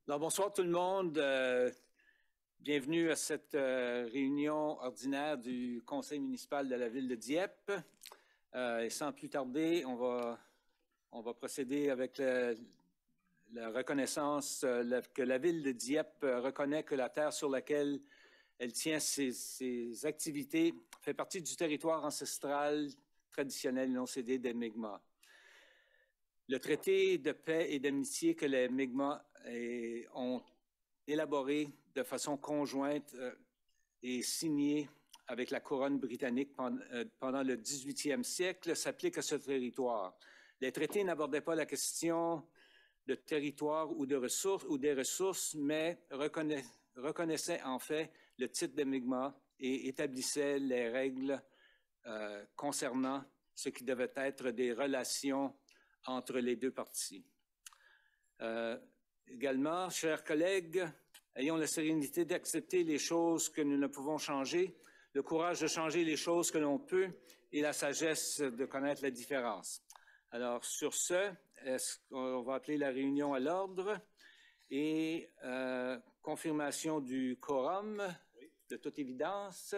Alors, bonsoir tout le monde. Bienvenue à cette réunion ordinaire du Conseil municipal de la ville de Dieppe. Et sans plus tarder, on va procéder avec la reconnaissance que la ville de Dieppe reconnaît que la terre sur laquelle elle tient ses activités fait partie du territoire ancestral traditionnel non cédé des Mi'kmaq. Le traité de paix et d'amitié que les Mi'kmaq ont élaboré de façon conjointe et signé avec la couronne britannique pendant le 18e siècle s'applique à ce territoire. Les traités n'abordaient pas la question de territoire ou des ressources, mais reconnaissaient en fait le titre de Mi'kmaq et établissaient les règles concernant ce qui devait être des relations entre les deux parties. Également, chers collègues, ayons la sérénité d'accepter les choses que nous ne pouvons changer, le courage de changer les choses que l'on peut et la sagesse de connaître la différence. Alors, sur ce, on va appeler la réunion à l'ordre et confirmation du quorum, de toute évidence,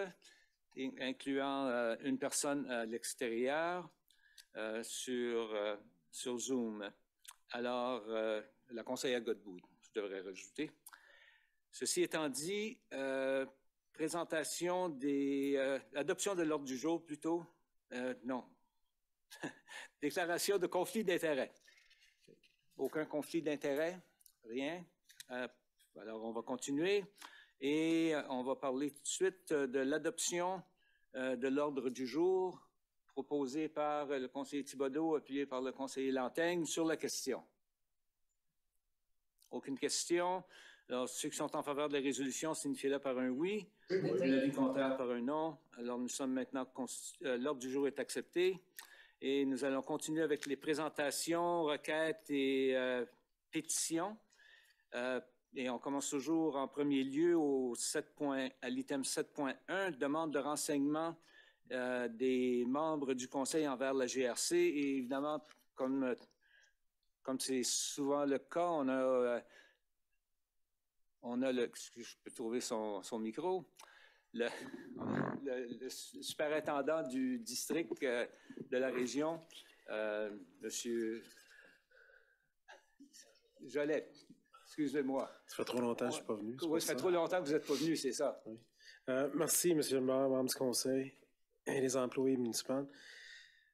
incluant une personne à l'extérieur sur Zoom. Alors, la conseillère Godbout, je devrais rajouter. Ceci étant dit, présentation adoption de l'ordre du jour plutôt. Non. Déclaration de conflit d'intérêt. Aucun conflit d'intérêt, rien. Alors, on va continuer et on va parler tout de suite de l'adoption de l'ordre du jour proposé par le conseiller Thibodeau, appuyé par le conseiller Lantaigne sur la question. Aucune question. Alors, ceux qui sont en faveur de la résolution, signifiez-le par un oui. L'avis contraire par un non. Alors, nous sommes maintenant... l'ordre du jour est accepté. Et nous allons continuer avec les présentations, requêtes et pétitions. Et on commence toujours en premier lieu à l'item 7.1, demande de renseignement des membres du conseil envers la GRC. Et évidemment, comme c'est souvent le cas, on a le... Je peux trouver son micro. Le superintendant du district de la région, Monsieur Jolet. Excusez-moi. Ça fait trop longtemps que je ne suis pas venu. Oui, ça fait trop longtemps que vous n'êtes pas venu, c'est ça. Oui. Merci, Monsieur le maire, membre du conseil et les employés municipaux.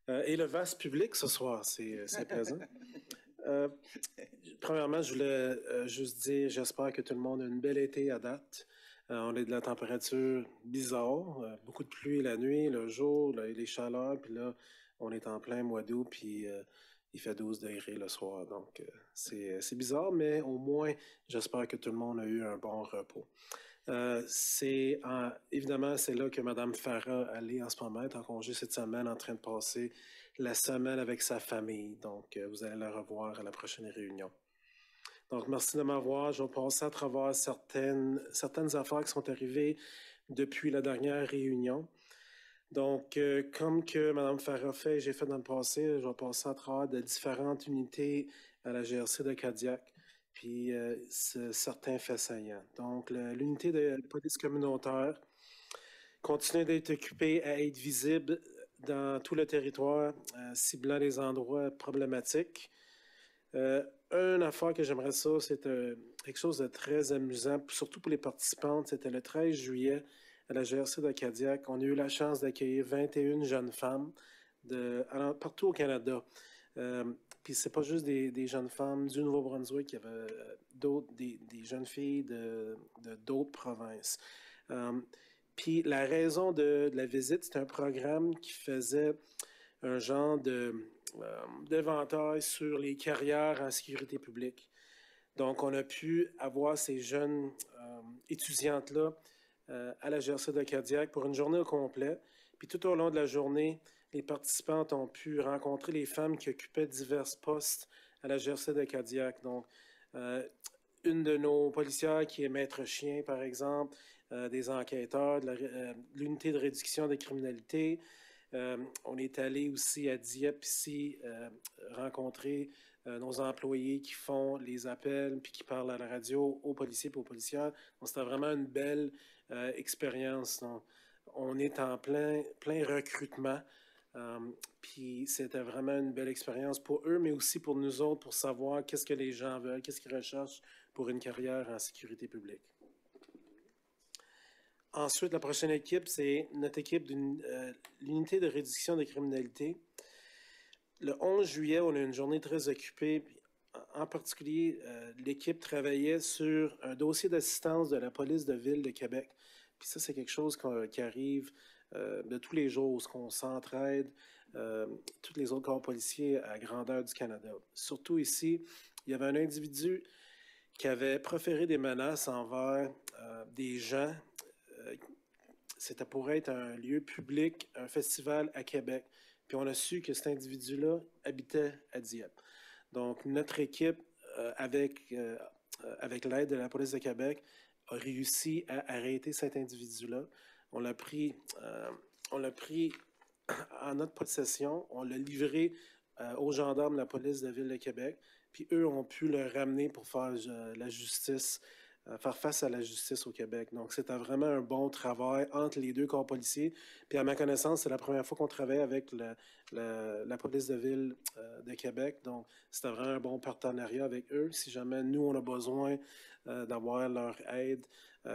Et le vaste public ce soir, c'est présent. Premièrement, je voulais juste dire, j'espère que tout le monde a une belle été à date. On est de la température bizarre, beaucoup de pluie la nuit, le jour, les chaleurs, puis là, on est en plein mois d'août, puis il fait 12 degrés le soir. Donc, c'est bizarre, mais au moins, j'espère que tout le monde a eu un bon repos. Évidemment, c'est là que Mme Farah allait en ce moment, est en congé cette semaine, en train de passer la semaine avec sa famille. Donc, vous allez la revoir à la prochaine réunion. Donc, merci de m'avoir. Je vais passer à travers certaines affaires qui sont arrivées depuis la dernière réunion. Donc, comme que Mme Farah fait, j'ai fait dans le passé, je vais passer à travers de différentes unités à la GRC de Cadillac, puis certains faits saillants. Donc, l'unité de police communautaire continue d'être occupée à être visible dans tout le territoire, ciblant les endroits problématiques. Une affaire que j'aimerais ça, c'est quelque chose de très amusant, surtout pour les participantes. C'était le 13 juillet à la GRC de Cadillac. On a eu la chance d'accueillir 21 jeunes femmes partout au Canada. Puis c'est pas juste des jeunes femmes du Nouveau-Brunswick, il y avait des jeunes filles de d'autres provinces. Puis la raison de la visite, c'est un programme qui faisait un genre d'éventail sur les carrières en sécurité publique. Donc, on a pu avoir ces jeunes étudiantes-là à la GRC de Cadillac pour une journée au complet. Puis tout au long de la journée, les participantes ont pu rencontrer les femmes qui occupaient divers postes à la GRC de Cadillac. Donc, une de nos policières qui est maître chien, par exemple, des enquêteurs, de l'unité de réduction des criminalités. On est allé aussi à Dieppe ici rencontrer nos employés qui font les appels puis qui parlent à la radio aux policiers et aux policières. Donc, c'était vraiment une belle expérience. Donc, on est en plein recrutement. Puis c'était vraiment une belle expérience pour eux, mais aussi pour nous autres, pour savoir qu'est-ce que les gens veulent, qu'est-ce qu'ils recherchent pour une carrière en sécurité publique. Ensuite, la prochaine équipe, c'est notre équipe de l'unité de réduction de criminalité. Le 11 juillet, on a une journée très occupée. En particulier, l'équipe travaillait sur un dossier d'assistance de la police de ville de Québec. Puis ça, c'est quelque chose qui arrive de tous les jours, qu'on s'entraide, tous les autres corps policiers à grandeur du Canada. Surtout ici, il y avait un individu qui avait proféré des menaces envers des gens. C'était pour être un lieu public, un festival à Québec. Puis on a su que cet individu-là habitait à Dieppe. Donc notre équipe, avec l'aide de la police de Québec, a réussi à arrêter cet individu-là. On l'a pris en notre possession, on l'a livré aux gendarmes de la police de la Ville de Québec, puis eux ont pu le ramener pour faire la justice, faire face à la justice au Québec. Donc, c'était vraiment un bon travail entre les deux corps policiers. Puis, à ma connaissance, c'est la première fois qu'on travaille avec la police de ville de Québec. Donc, c'était vraiment un bon partenariat avec eux. Si jamais nous, on a besoin d'avoir leur aide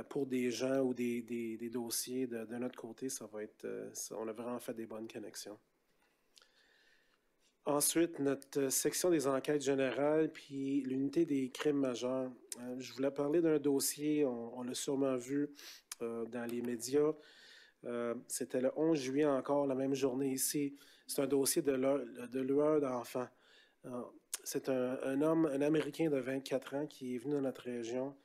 pour des gens ou des dossiers de notre côté, ça va être... on a vraiment fait des bonnes connexions. Ensuite, notre section des enquêtes générales, puis l'unité des crimes majeurs. Je voulais parler d'un dossier, on l'a sûrement vu dans les médias. C'était le 11 juillet encore, la même journée ici. C'est un dossier de lueur d'enfants. C'est un homme, un Américain de 24 ans qui est venu dans notre région,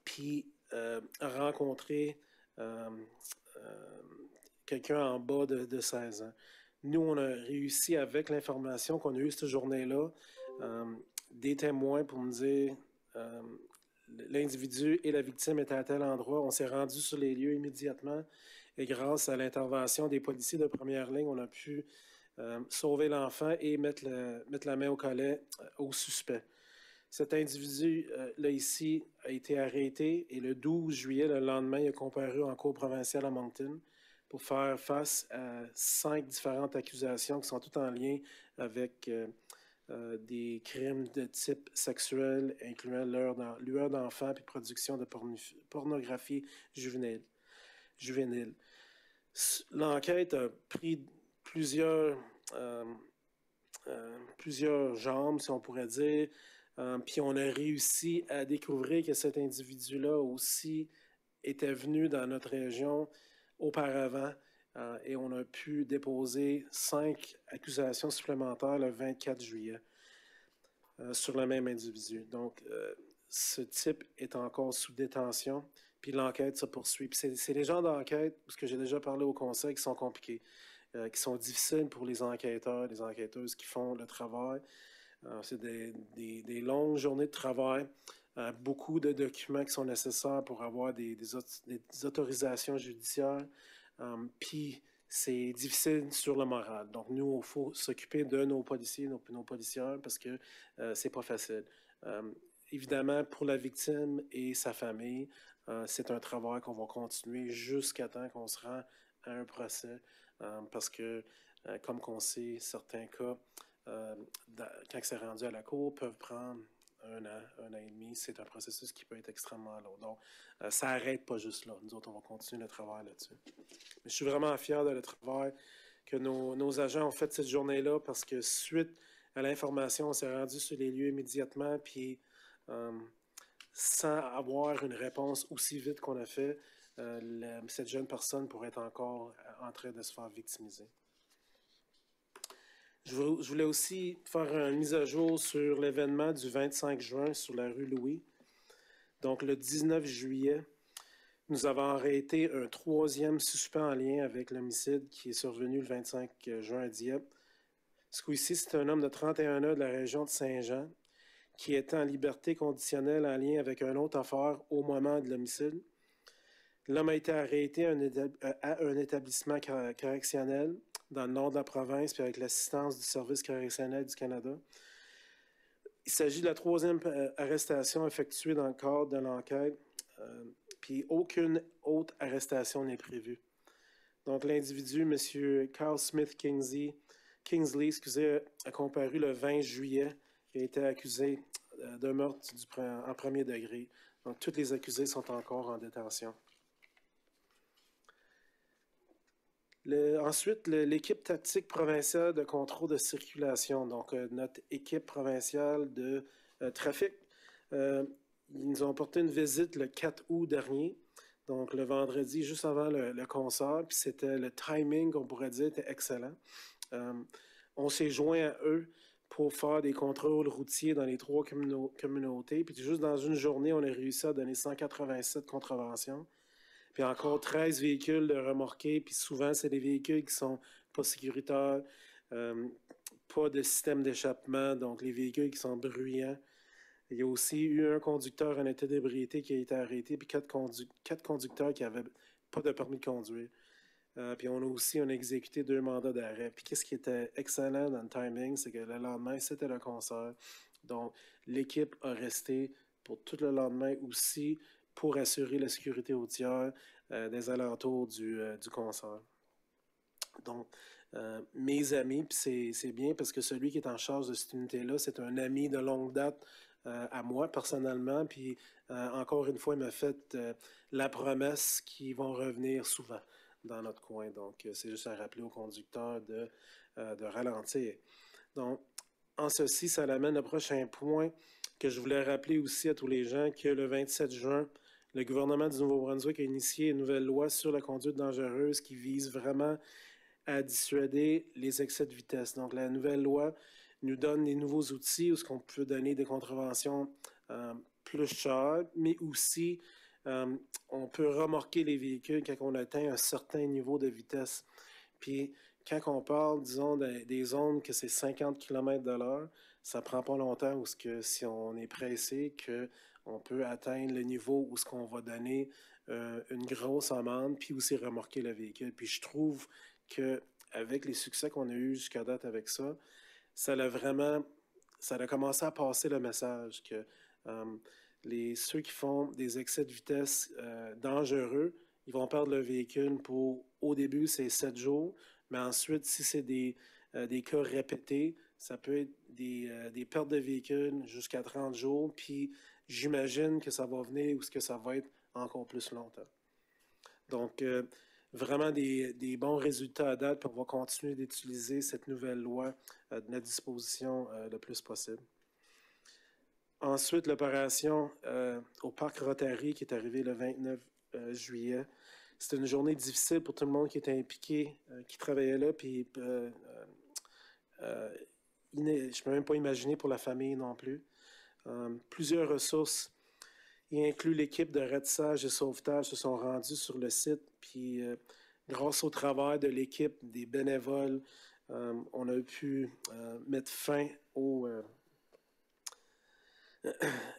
puis a rencontré quelqu'un en bas de 16 ans. Nous, on a réussi, avec l'information qu'on a eue cette journée-là, des témoins pour me dire l'individu et la victime étaient à tel endroit. On s'est rendu sur les lieux immédiatement et grâce à l'intervention des policiers de première ligne, on a pu sauver l'enfant et mettre la main au collet au suspect. Cet individu, là ici, a été arrêté et le 12 juillet, le lendemain, il a comparu en cour provinciale à Moncton pour faire face à 5 différentes accusations qui sont toutes en lien avec des crimes de type sexuel, incluant lueur d'enfants et production de pornographie juvénile. L'enquête a pris plusieurs jambes, si on pourrait dire, puis on a réussi à découvrir que cet individu-là aussi était venu dans notre région auparavant et on a pu déposer 5 accusations supplémentaires le 24 juillet sur le même individu. Donc, ce type est encore sous détention, puis l'enquête se poursuit. Puis c'est les genres d'enquêtes, parce que j'ai déjà parlé au conseil, qui sont compliqués, qui sont difficiles pour les enquêteurs, les enquêteuses qui font le travail. C'est des longues journées de travail, beaucoup de documents qui sont nécessaires pour avoir des autorisations judiciaires. Puis c'est difficile sur le moral. Donc nous, il faut s'occuper de nos policiers, nos policières, parce que c'est pas facile. Évidemment, pour la victime et sa famille, c'est un travail qu'on va continuer jusqu'à temps qu'on se rend à un procès, parce que, comme on sait, certains cas, quand c'est rendu à la cour, peuvent prendre 1 an et demi. C'est un processus qui peut être extrêmement long. Donc, ça n'arrête pas juste là. Nous autres, on va continuer le travail là-dessus. Mais je suis vraiment fier de le travail que nos agents ont fait cette journée-là parce que suite à l'information, on s'est rendu sur les lieux immédiatement, puis sans avoir une réponse aussi vite qu'on a fait, cette jeune personne pourrait être encore en train de se faire victimiser. Je voulais aussi faire une mise à jour sur l'événement du 25 juin sur la rue Louis. Donc, le 19 juillet, nous avons arrêté un 3e suspect en lien avec l'homicide qui est survenu le 25 juin à Dieppe. Ce coup-ci, c'est un homme de 31 ans de la région de Saint-Jean qui était en liberté conditionnelle en lien avec une autre affaire au moment de l'homicide. L'homme a été arrêté à un établissement correctionnel dans le nord de la province, puis avec l'assistance du Service correctionnel du Canada. Il s'agit de la troisième arrestation effectuée dans le cadre de l'enquête, puis aucune autre arrestation n'est prévue. Donc, l'individu, M. Carl Smith Kingsley, a comparu le 20 juillet et a été accusé d'un meurtre en premier degré. Donc, tous les accusés sont encore en détention. Ensuite, l'équipe tactique provinciale de contrôle de circulation, donc notre équipe provinciale de trafic, ils nous ont porté une visite le 4 août dernier, donc le vendredi, juste avant le concert, puis c'était le timing, on pourrait dire, était excellent. On s'est joint à eux pour faire des contrôles routiers dans les 3 communautés, puis juste dans une journée, on a réussi à donner 187 contraventions. Puis encore 13 véhicules de remorqués, puis souvent, c'est des véhicules qui sont pas sécuritaires, pas de système d'échappement, donc les véhicules qui sont bruyants. Il y a aussi eu un conducteur en état d'ébriété qui a été arrêté, puis 4 conducteurs qui n'avaient pas de permis de conduire. Puis on a exécuté 2 mandats d'arrêt. Puis qu'est-ce qui était excellent dans le timing, c'est que le lendemain, c'était le concert. Donc, l'équipe a resté pour tout le lendemain aussi, pour assurer la sécurité routière des alentours du concert. Donc, mes amis, puis c'est bien parce que celui qui est en charge de cette unité-là, c'est un ami de longue date à moi personnellement, puis encore une fois, il m'a fait la promesse qu'ils vont revenir souvent dans notre coin. Donc, c'est juste à rappeler aux conducteurs de ralentir. Donc, en ceci, ça l'amène au prochain point que je voulais rappeler aussi à tous les gens que le 27 juin, le gouvernement du Nouveau-Brunswick a initié une nouvelle loi sur la conduite dangereuse qui vise vraiment à dissuader les excès de vitesse. Donc, la nouvelle loi nous donne des nouveaux outils où on peut donner des contraventions plus chères, mais aussi on peut remorquer les véhicules quand on atteint un certain niveau de vitesse. Puis, quand on parle, disons, des zones que c'est 50 km/h, ça ne prend pas longtemps où si on est pressé, qu'on peut atteindre le niveau où on va donner une grosse amende, puis aussi remorquer le véhicule. Puis je trouve qu'avec les succès qu'on a eus jusqu'à date avec ça, ça a commencé à passer le message que ceux qui font des excès de vitesse dangereux, ils vont perdre leur véhicule au début, c'est 7 jours, mais ensuite, si c'est des cas répétés, ça peut être des pertes de véhicules jusqu'à 30 jours, puis j'imagine que ça va venir ou que ça va être encore plus longtemps. Donc, vraiment des bons résultats à date, puis on va continuer d'utiliser cette nouvelle loi de notre disposition le plus possible. Ensuite, l'opération au Parc Rotary qui est arrivée le 29 juillet. C'était une journée difficile pour tout le monde qui était impliqué, qui travaillait là, puis je ne peux même pas imaginer pour la famille non plus. Plusieurs ressources, y inclut l'équipe de ratissage et sauvetage, se sont rendus sur le site, puis grâce au travail de l'équipe, des bénévoles, on a pu mettre fin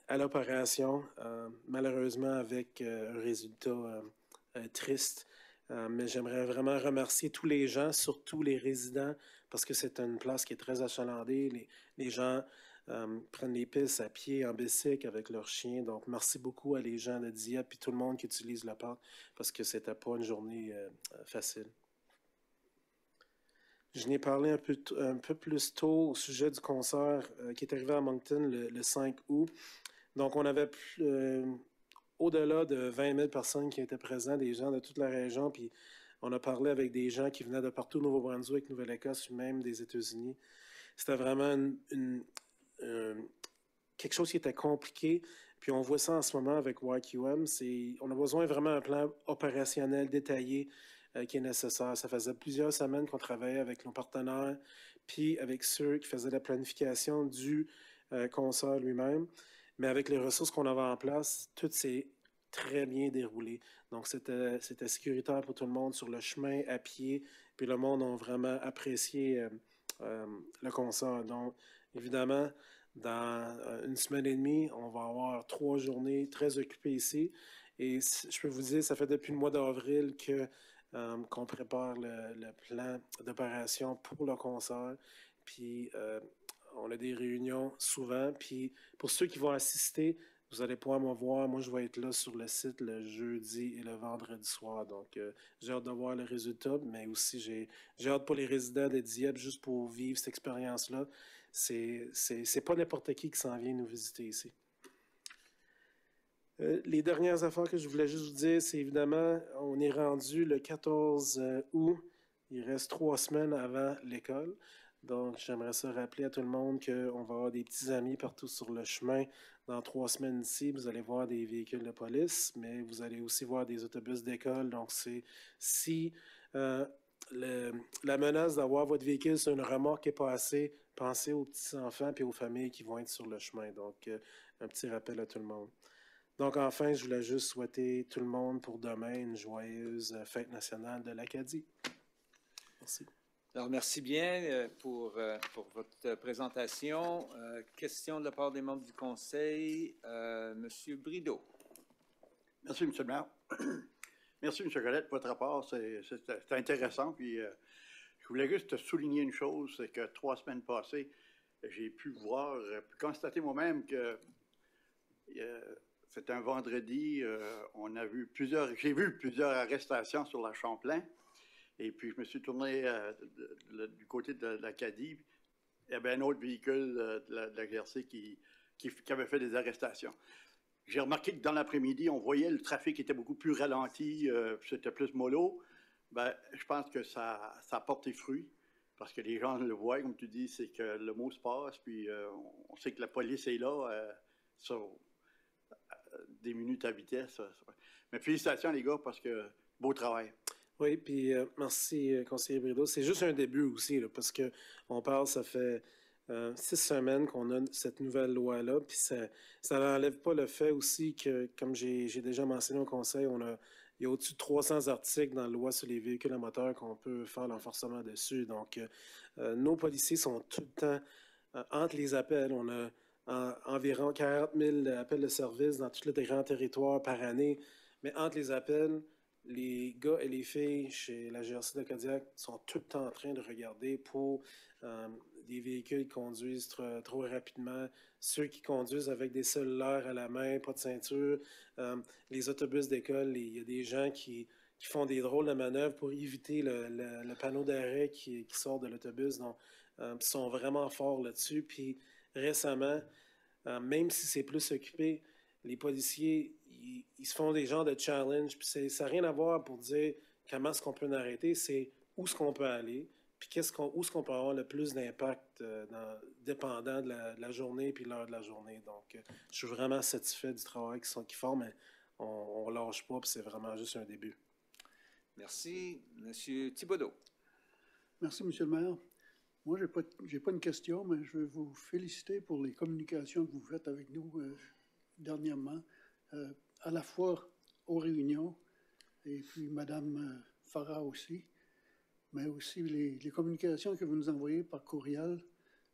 à l'opération, malheureusement avec un résultat triste. Mais j'aimerais vraiment remercier tous les gens, surtout les résidents, parce que c'est une place qui est très achalandée. Les gens prennent les pistes à pied, en bicycle, avec leurs chiens. Donc, merci beaucoup à les gens de Dieppe et tout le monde qui utilise le parc, parce que c'était pas une journée facile. Je n'ai parlé un peu plus tôt au sujet du concert qui est arrivé à Moncton le 5 août. Donc, on avait au-delà de 20 000 personnes qui étaient présentes, des gens de toute la région, puis on a parlé avec des gens qui venaient de partout, Nouveau-Brunswick, Nouvelle-Écosse, même des États-Unis. C'était vraiment quelque chose qui était compliqué, puis on voit ça en ce moment avec YQM. On a besoin vraiment d'un plan opérationnel détaillé qui est nécessaire. Ça faisait plusieurs semaines qu'on travaillait avec nos partenaires, puis avec ceux qui faisaient la planification du concert lui-même. Mais avec les ressources qu'on avait en place, tout s'est très bien déroulé. Donc, c'était sécuritaire pour tout le monde sur le chemin, à pied, puis le monde a vraiment apprécié le concert. Donc, évidemment, dans une semaine et demie, on va avoir 3 journées très occupées ici. Et je peux vous dire, ça fait depuis le mois d'avril qu'on prépare le plan d'opération pour le concert. Puis on a des réunions souvent. Puis pour ceux qui vont assister, vous allez pouvoir me voir. Moi, je vais être là sur le site le jeudi et le vendredi soir. Donc, j'ai hâte de voir le résultat, mais aussi j'ai hâte pour les résidents de Dieppe juste pour vivre cette expérience-là. C'est pas n'importe qui s'en vient nous visiter ici. Les dernières affaires que je voulais juste vous dire, c'est évidemment, on est rendu le 14 août. Il reste 3 semaines avant l'école. Donc, j'aimerais ça rappeler à tout le monde qu'on va avoir des petits amis partout sur le chemin. Dans 3 semaines ici, vous allez voir des véhicules de police, mais vous allez aussi voir des autobus d'école. Donc, si la menace d'avoir votre véhicule sur une remorque n'est pas assez, pensez aux petits-enfants et aux familles qui vont être sur le chemin. Donc, un petit rappel à tout le monde. Donc, enfin, je voulais juste souhaiter tout le monde pour demain une joyeuse fête nationale de l'Acadie. Merci. Alors, merci bien pour votre présentation. Question de la part des membres du Conseil. Monsieur Brideau. Merci, M. le maire. Merci, M. Colette, pour votre rapport. C'est intéressant. Puis, je voulais juste souligner une chose, c'est que 3 semaines passées, j'ai pu voir, constater moi-même que c'était un vendredi, j'ai vu plusieurs arrestations sur la Champlain. Et puis, je me suis tourné du côté de l'Acadie. Il y avait un autre véhicule de la GRC qui avait fait des arrestations. J'ai remarqué que dans l'après-midi, on voyait le trafic était beaucoup plus ralenti, c'était plus mollo. Ben, je pense que ça a porté fruit, parce que les gens le voient, comme tu dis, c'est que le mot se passe, puis on sait que la police est là sur des minutes à vitesse. Mais félicitations, les gars, parce que beau travail. Oui, puis merci, conseiller Brideau. C'est juste un début aussi, là, parce qu'on parle, ça fait 6 semaines qu'on a cette nouvelle loi-là, puis ça n'enlève pas le fait aussi que, comme j'ai déjà mentionné au Conseil, il y a au-dessus de 300 articles dans la loi sur les véhicules à moteur qu'on peut faire l'enforcement dessus. Donc, nos policiers sont tout le temps entre les appels. On a environ 40 000 appels de service dans tous les grands territoires par année, mais entre les appels, les gars et les filles chez la GRC de Kodiak sont tout le temps en train de regarder pour des véhicules qui conduisent trop rapidement, ceux qui conduisent avec des cellulaires à la main, pas de ceinture, les autobus d'école, il y a des gens qui font des drôles de manœuvres pour éviter le panneau d'arrêt qui sort de l'autobus. Donc, ils sont vraiment forts là-dessus. Puis récemment, même si c'est plus occupé, les policiers, ils se font des genres de challenge, puis ça n'a rien à voir pour dire comment est-ce qu'on peut en arrêter, c'est où est-ce qu'on peut aller, puis où est-ce qu'on peut avoir le plus d'impact dépendant de la journée puis l'heure de la journée. Donc, je suis vraiment satisfait du travail qu'ils font, mais on ne lâche pas, puis c'est vraiment juste un début. Merci. Monsieur Thibodeau. Merci, Monsieur le maire. Moi, j'ai pas une question, mais je veux vous féliciter pour les communications que vous faites avec nous dernièrement, à la fois aux réunions, et puis Mme Farah aussi, mais aussi les communications que vous nous envoyez par courriel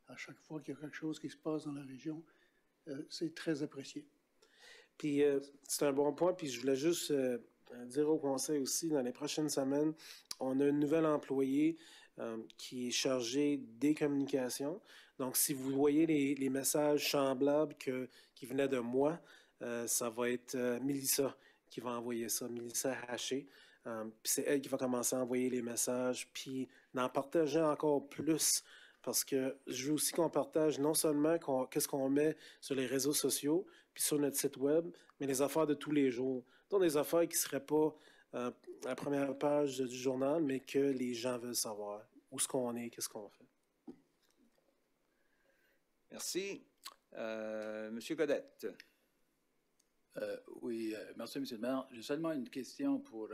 à chaque fois qu'il y a quelque chose qui se passe dans la région. C'est très apprécié. Puis, c'est un bon point, puis je voulais juste dire au conseil aussi, dans les prochaines semaines, on a une nouvelle employée qui est chargée des communications. Donc, si vous voyez les messages semblables qui venaient de moi, ça va être Mélissa qui va envoyer ça, Mélissa Haché. Puis c'est elle qui va commencer à envoyer les messages, puis d'en partager encore plus, parce que je veux aussi qu'on partage non seulement qu'est-ce qu'on met sur les réseaux sociaux, puis sur notre site web, mais les affaires de tous les jours. Donc des affaires qui ne seraient pas à la première page du journal, mais que les gens veulent savoir. Où est-ce qu'on est, qu'est-ce qu'on fait. Merci. Monsieur Godette. Oui, merci, M. le maire. J'ai seulement une question pour...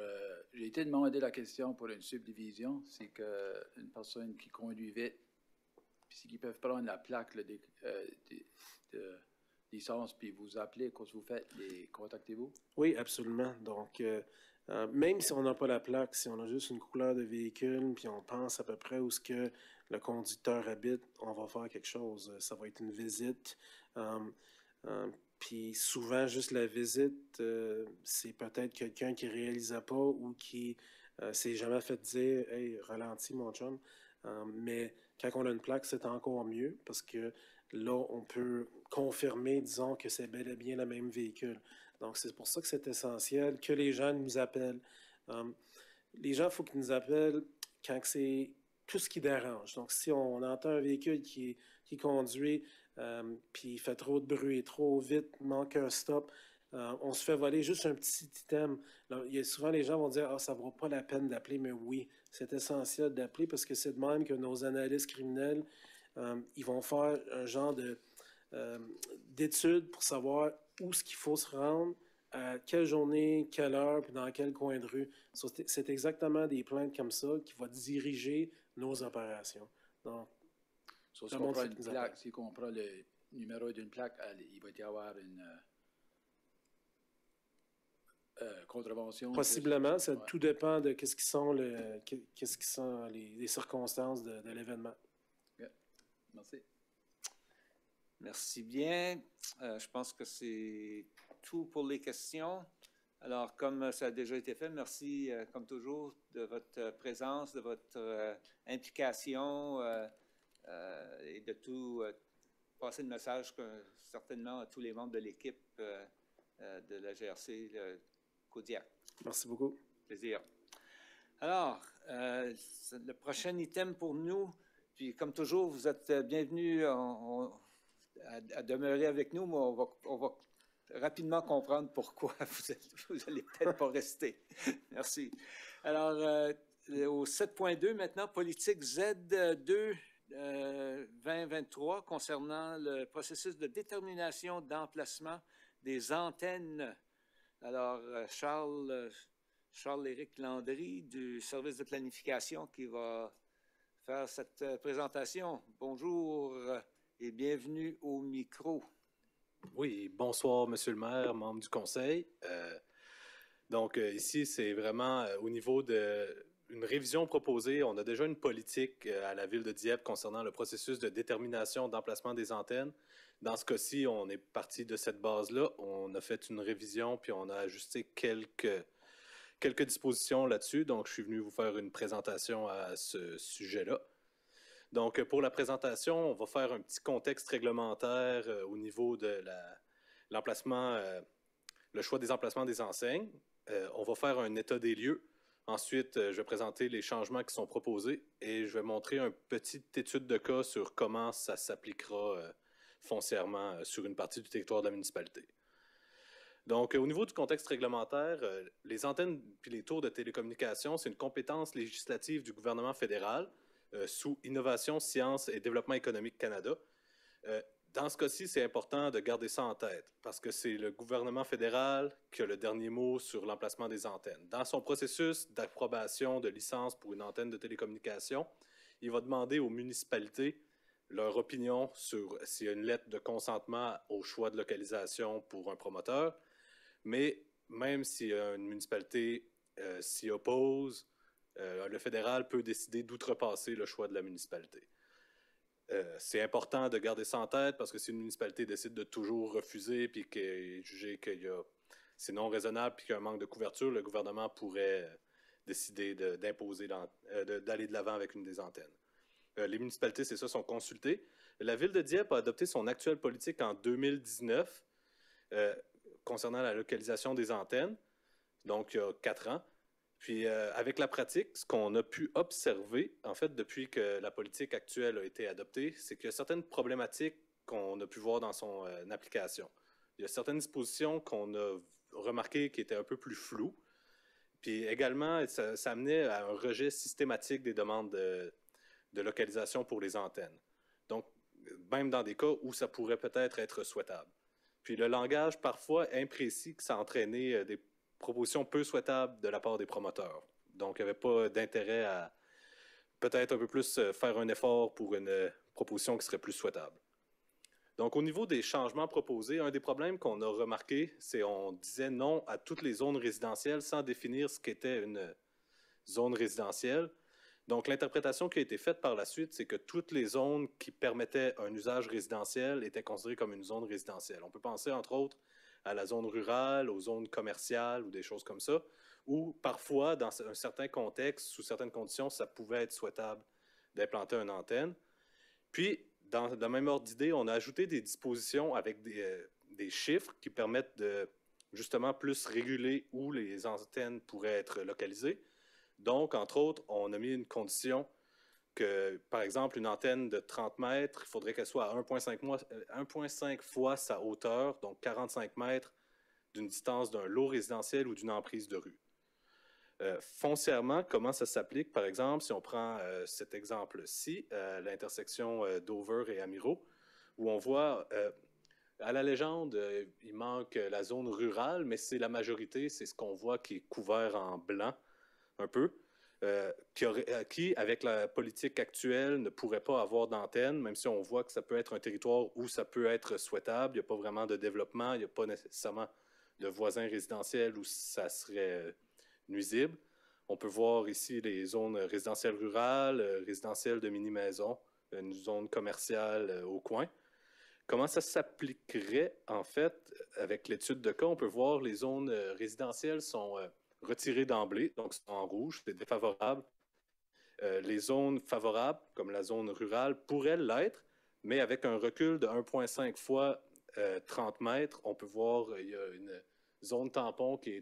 j'ai été demandé la question pour une subdivision. C'est qu'une personne qui conduit vite, puis c'est qu'ils peuvent prendre la plaque de licence, puis vous appeler quand vous faites, les contactez-vous? Oui, absolument. Donc, même si on n'a pas la plaque, si on a juste une couleur de véhicule, puis on pense à peu près où ce que le conducteur habite, on va faire quelque chose. Ça va être une visite. Puis souvent, juste la visite, c'est peut-être quelqu'un qui ne réalisait pas ou qui s'est jamais fait dire « Hey, ralentis mon chum ». Mais quand on a une plaque, c'est encore mieux parce que là, on peut confirmer, disons, que c'est bel et bien le même véhicule. Donc, c'est pour ça que c'est essentiel que les gens nous appellent. Les gens, il faut qu'ils nous appellent quand c'est tout ce qui dérange. Donc, si on entend un véhicule qui conduit, puis il fait trop de bruit, trop vite, manque un stop, on se fait voler juste un petit item. Là, il y a souvent, les gens vont dire « Ah, ça ne vaut pas la peine d'appeler », mais oui, c'est essentiel d'appeler parce que c'est de même que nos analystes criminels, ils vont faire un genre d'études pour savoir où est-ce qu'il faut se rendre, à quelle journée, quelle heure, puis dans quel coin de rue. C'est exactement des plaintes comme ça qui vont diriger nos opérations. Donc, Si on prend une plaque, si on prend le numéro d'une plaque, il va y avoir une contravention. Possiblement, ça tout dépend de qu'est-ce qui sont les circonstances de l'événement. Yeah. Merci. Merci bien. Je pense que c'est tout pour les questions. Alors, comme ça a déjà été fait, merci, comme toujours, de votre présence, de votre implication et de tout passer le message certainement à tous les membres de l'équipe de la GRC Kodiak. Merci beaucoup. Plaisir. Alors, le prochain item pour nous, puis comme toujours, vous êtes bienvenus à demeurer avec nous, mais on va rapidement comprendre pourquoi vous allez peut-être pas rester. Merci. Alors, au 7.2 maintenant, politique Z2 2023 concernant le processus de détermination d'emplacement des antennes. Alors, Charles-Éric Landry du service de planification qui va faire cette présentation. Bonjour et bienvenue au micro. Oui, bonsoir, Monsieur le maire, membre du conseil. Ici, c'est vraiment au niveau d'une révision proposée. On a déjà une politique à la ville de Dieppe concernant le processus de détermination d'emplacement des antennes. Dans ce cas-ci, on est parti de cette base-là. On a fait une révision, puis on a ajusté quelques dispositions là-dessus. Donc, je suis venu vous faire une présentation à ce sujet-là. Donc, pour la présentation, on va faire un petit contexte réglementaire au niveau de l'emplacement, le choix des emplacements des enseignes. On va faire un état des lieux. Ensuite, je vais présenter les changements qui sont proposés et je vais montrer une petite étude de cas sur comment ça s'appliquera foncièrement sur une partie du territoire de la municipalité. Donc, au niveau du contexte réglementaire, les antennes puis les tours de télécommunications, c'est une compétence législative du gouvernement fédéral sous Innovation, Sciences et Développement économique Canada. Dans ce cas-ci, c'est important de garder ça en tête parce que c'est le gouvernement fédéral qui a le dernier mot sur l'emplacement des antennes. Dans son processus d'approbation de licence pour une antenne de télécommunication, il va demander aux municipalités leur opinion sur s'il y a une lettre de consentement au choix de localisation pour un promoteur. Mais même si une municipalité s'y oppose, le fédéral peut décider d'outrepasser le choix de la municipalité. C'est important de garder ça en tête parce que si une municipalité décide de toujours refuser puis qu'elle est jugée que c'est non raisonnable puis qu'il y a un manque de couverture, le gouvernement pourrait décider d'imposer, d'aller de l'avant avec une des antennes. Les municipalités, c'est ça, sont consultées. La ville de Dieppe a adopté son actuelle politique en 2019 concernant la localisation des antennes, donc il y a 4 ans. Puis avec la pratique, ce qu'on a pu observer, en fait, depuis que la politique actuelle a été adoptée, c'est qu'il y a certaines problématiques qu'on a pu voir dans son application. Il y a certaines dispositions qu'on a remarquées qui étaient un peu plus floues. Puis également, ça amenait à un rejet systématique des demandes de localisation pour les antennes. Donc, même dans des cas où ça pourrait peut-être être souhaitable. Puis le langage, parfois imprécis, que ça a entraîné des propositions peu souhaitables de la part des promoteurs. Donc, il n'y avait pas d'intérêt à peut-être un peu plus faire un effort pour une proposition qui serait plus souhaitable. Donc, au niveau des changements proposés, un des problèmes qu'on a remarqué, c'est qu'on disait non à toutes les zones résidentielles sans définir ce qu'était une zone résidentielle. Donc, l'interprétation qui a été faite par la suite, c'est que toutes les zones qui permettaient un usage résidentiel étaient considérées comme une zone résidentielle. On peut penser, entre autres, à la zone rurale, aux zones commerciales ou des choses comme ça, où parfois, dans un certain contexte, sous certaines conditions, ça pouvait être souhaitable d'implanter une antenne. Puis, dans le même ordre d'idée, on a ajouté des dispositions avec des chiffres qui permettent de justement plus réguler où les antennes pourraient être localisées. Donc, entre autres, on a mis une condition que, par exemple, une antenne de 30 mètres, il faudrait qu'elle soit à 1,5 fois sa hauteur, donc 45 mètres d'une distance d'un lot résidentiel ou d'une emprise de rue. Foncièrement, comment ça s'applique? Par exemple, si on prend cet exemple-ci, l'intersection Dover et Amiro, où on voit, à la légende, il manque la zone rurale, mais c'est la majorité, c'est ce qu'on voit qui est couvert en blanc, un peu, qui, avec la politique actuelle, ne pourrait pas avoir d'antenne, même si on voit que ça peut être un territoire où ça peut être souhaitable, il n'y a pas vraiment de développement, il n'y a pas nécessairement de voisins résidentiels où ça serait nuisible. On peut voir ici les zones résidentielles rurales, résidentielles de mini-maisons, une zone commerciale au coin. Comment ça s'appliquerait, en fait, avec l'étude de cas? On peut voir les zones résidentielles sont retirées d'emblée, donc sont en rouge, c'est défavorable. Les zones favorables, comme la zone rurale, pourraient l'être, mais avec un recul de 1,5 fois 30 mètres, on peut voir il y a une zone tampon qui a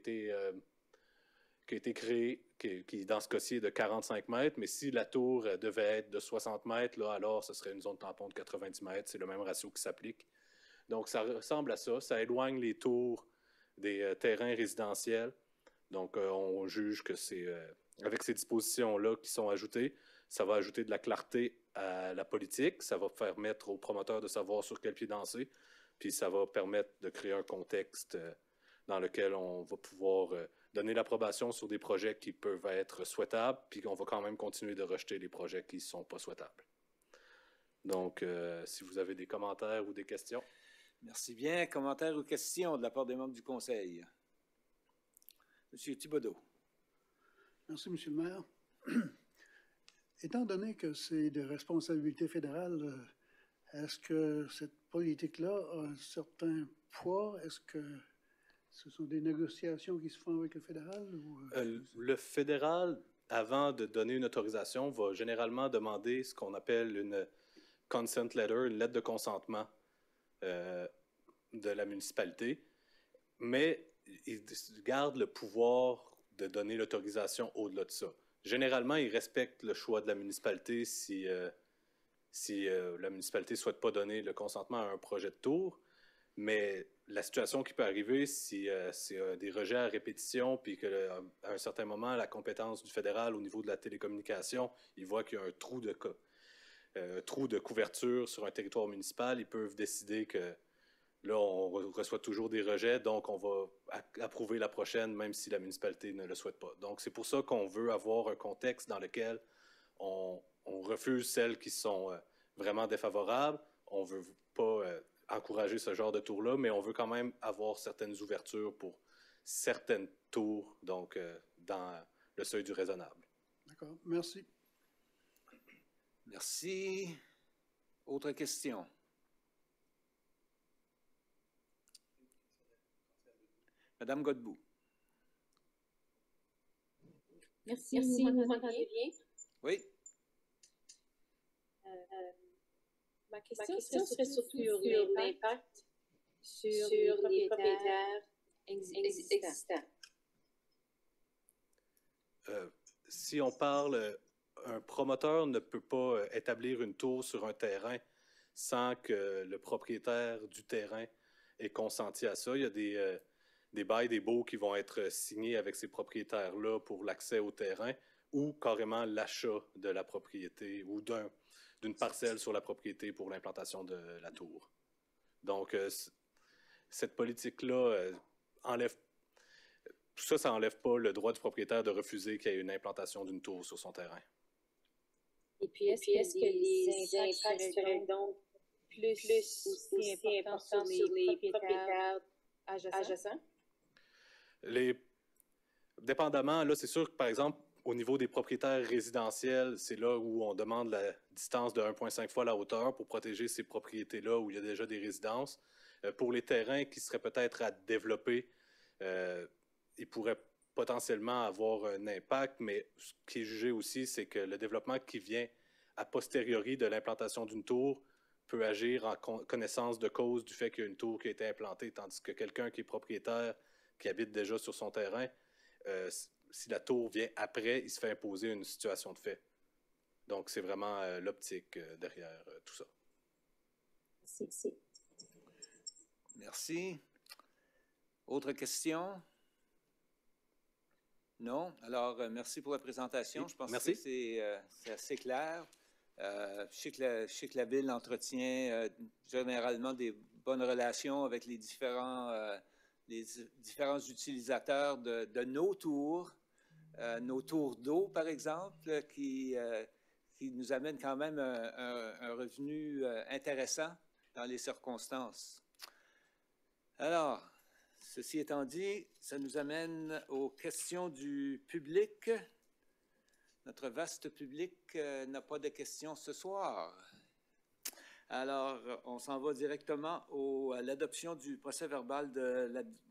été créée, qui dans ce cas-ci est de 45 mètres, mais si la tour devait être de 60 mètres, là, alors ce serait une zone tampon de 90 mètres, c'est le même ratio qui s'applique. Donc ça ressemble à ça, ça éloigne les tours des terrains résidentiels. Donc on juge que c'est, avec ces dispositions-là qui sont ajoutées, ça va ajouter de la clarté à la politique, ça va permettre aux promoteurs de savoir sur quel pied danser, puis ça va permettre de créer un contexte dans lequel on va pouvoir donner l'approbation sur des projets qui peuvent être souhaitables, puis qu'on va quand même continuer de rejeter les projets qui ne sont pas souhaitables. Donc, si vous avez des commentaires ou des questions. Merci bien. Commentaires ou questions de la part des membres du Conseil? Monsieur Thibodeau. Merci, Monsieur le maire. Étant donné que c'est de responsabilité fédérale, est-ce que cette politique-là a un certain poids? Est-ce que ce sont des négociations qui se font avec le fédéral? Le fédéral, avant de donner une autorisation, va généralement demander ce qu'on appelle une consent letter, une lettre de consentement de la municipalité, mais il garde le pouvoir de donner l'autorisation au-delà de ça. Généralement, il respecte le choix de la municipalité si la municipalité ne souhaite pas donner le consentement à un projet de tour, mais la situation qui peut arriver, si c'est des rejets à répétition, puis qu'à un certain moment, la compétence du fédéral au niveau de la télécommunication, il voit qu'il y a un trou de couverture sur un territoire municipal, ils peuvent décider que là, on reçoit toujours des rejets, donc on va approuver la prochaine, même si la municipalité ne le souhaite pas. Donc, c'est pour ça qu'on veut avoir un contexte dans lequel on refuse celles qui sont vraiment défavorables. On ne veut pas encourager ce genre de tours-là, mais on veut quand même avoir certaines ouvertures pour certaines tours, donc dans le seuil du raisonnable. D'accord, merci. Merci. Autre question? Madame Godbout. Merci, vous m'entendez bien? Oui. Ma question serait surtout sur l'impact sur les propriétaires existants. Si on parle, un promoteur ne peut pas établir une tour sur un terrain sans que le propriétaire du terrain ait consenti à ça. Il y a des bails, des baux qui vont être signés avec ces propriétaires-là pour l'accès au terrain ou carrément l'achat de la propriété ou d'une parcelle sur la propriété pour l'implantation de la tour. Donc, cette politique-là enlève... Tout ça, ça n'enlève pas le droit du propriétaire de refuser qu'il y ait une implantation d'une tour sur son terrain. Et puis, est-ce que les impacts seraient donc plus aussi importants sur les propriétaires adjacents? Dépendamment, là, c'est sûr que, par exemple, Au niveau des propriétaires résidentiels, c'est là où on demande la distance de 1,5 fois la hauteur pour protéger ces propriétés-là où il y a déjà des résidences. Pour les terrains qui seraient peut-être à développer, ils pourraient potentiellement avoir un impact, mais ce qui est jugé aussi, c'est que le développement qui vient a posteriori de l'implantation d'une tour peut agir en connaissance de cause du fait qu'il y a une tour qui a été implantée, tandis que quelqu'un qui est propriétaire, qui habite déjà sur son terrain, si la tour vient après, il se fait imposer une situation de fait. Donc, c'est vraiment l'optique derrière tout ça. Merci. Autre question? Non? Alors, merci pour la présentation. Je pense que c'est assez clair. Je sais que la Ville entretient généralement des bonnes relations avec les différents utilisateurs de nos tours d'eau, par exemple, qui nous amènent quand même un revenu intéressant dans les circonstances. Alors, ceci étant dit, ça nous amène aux questions du public. Notre vaste public n'a pas de questions ce soir. Alors, on s'en va directement à l'adoption du procès-verbal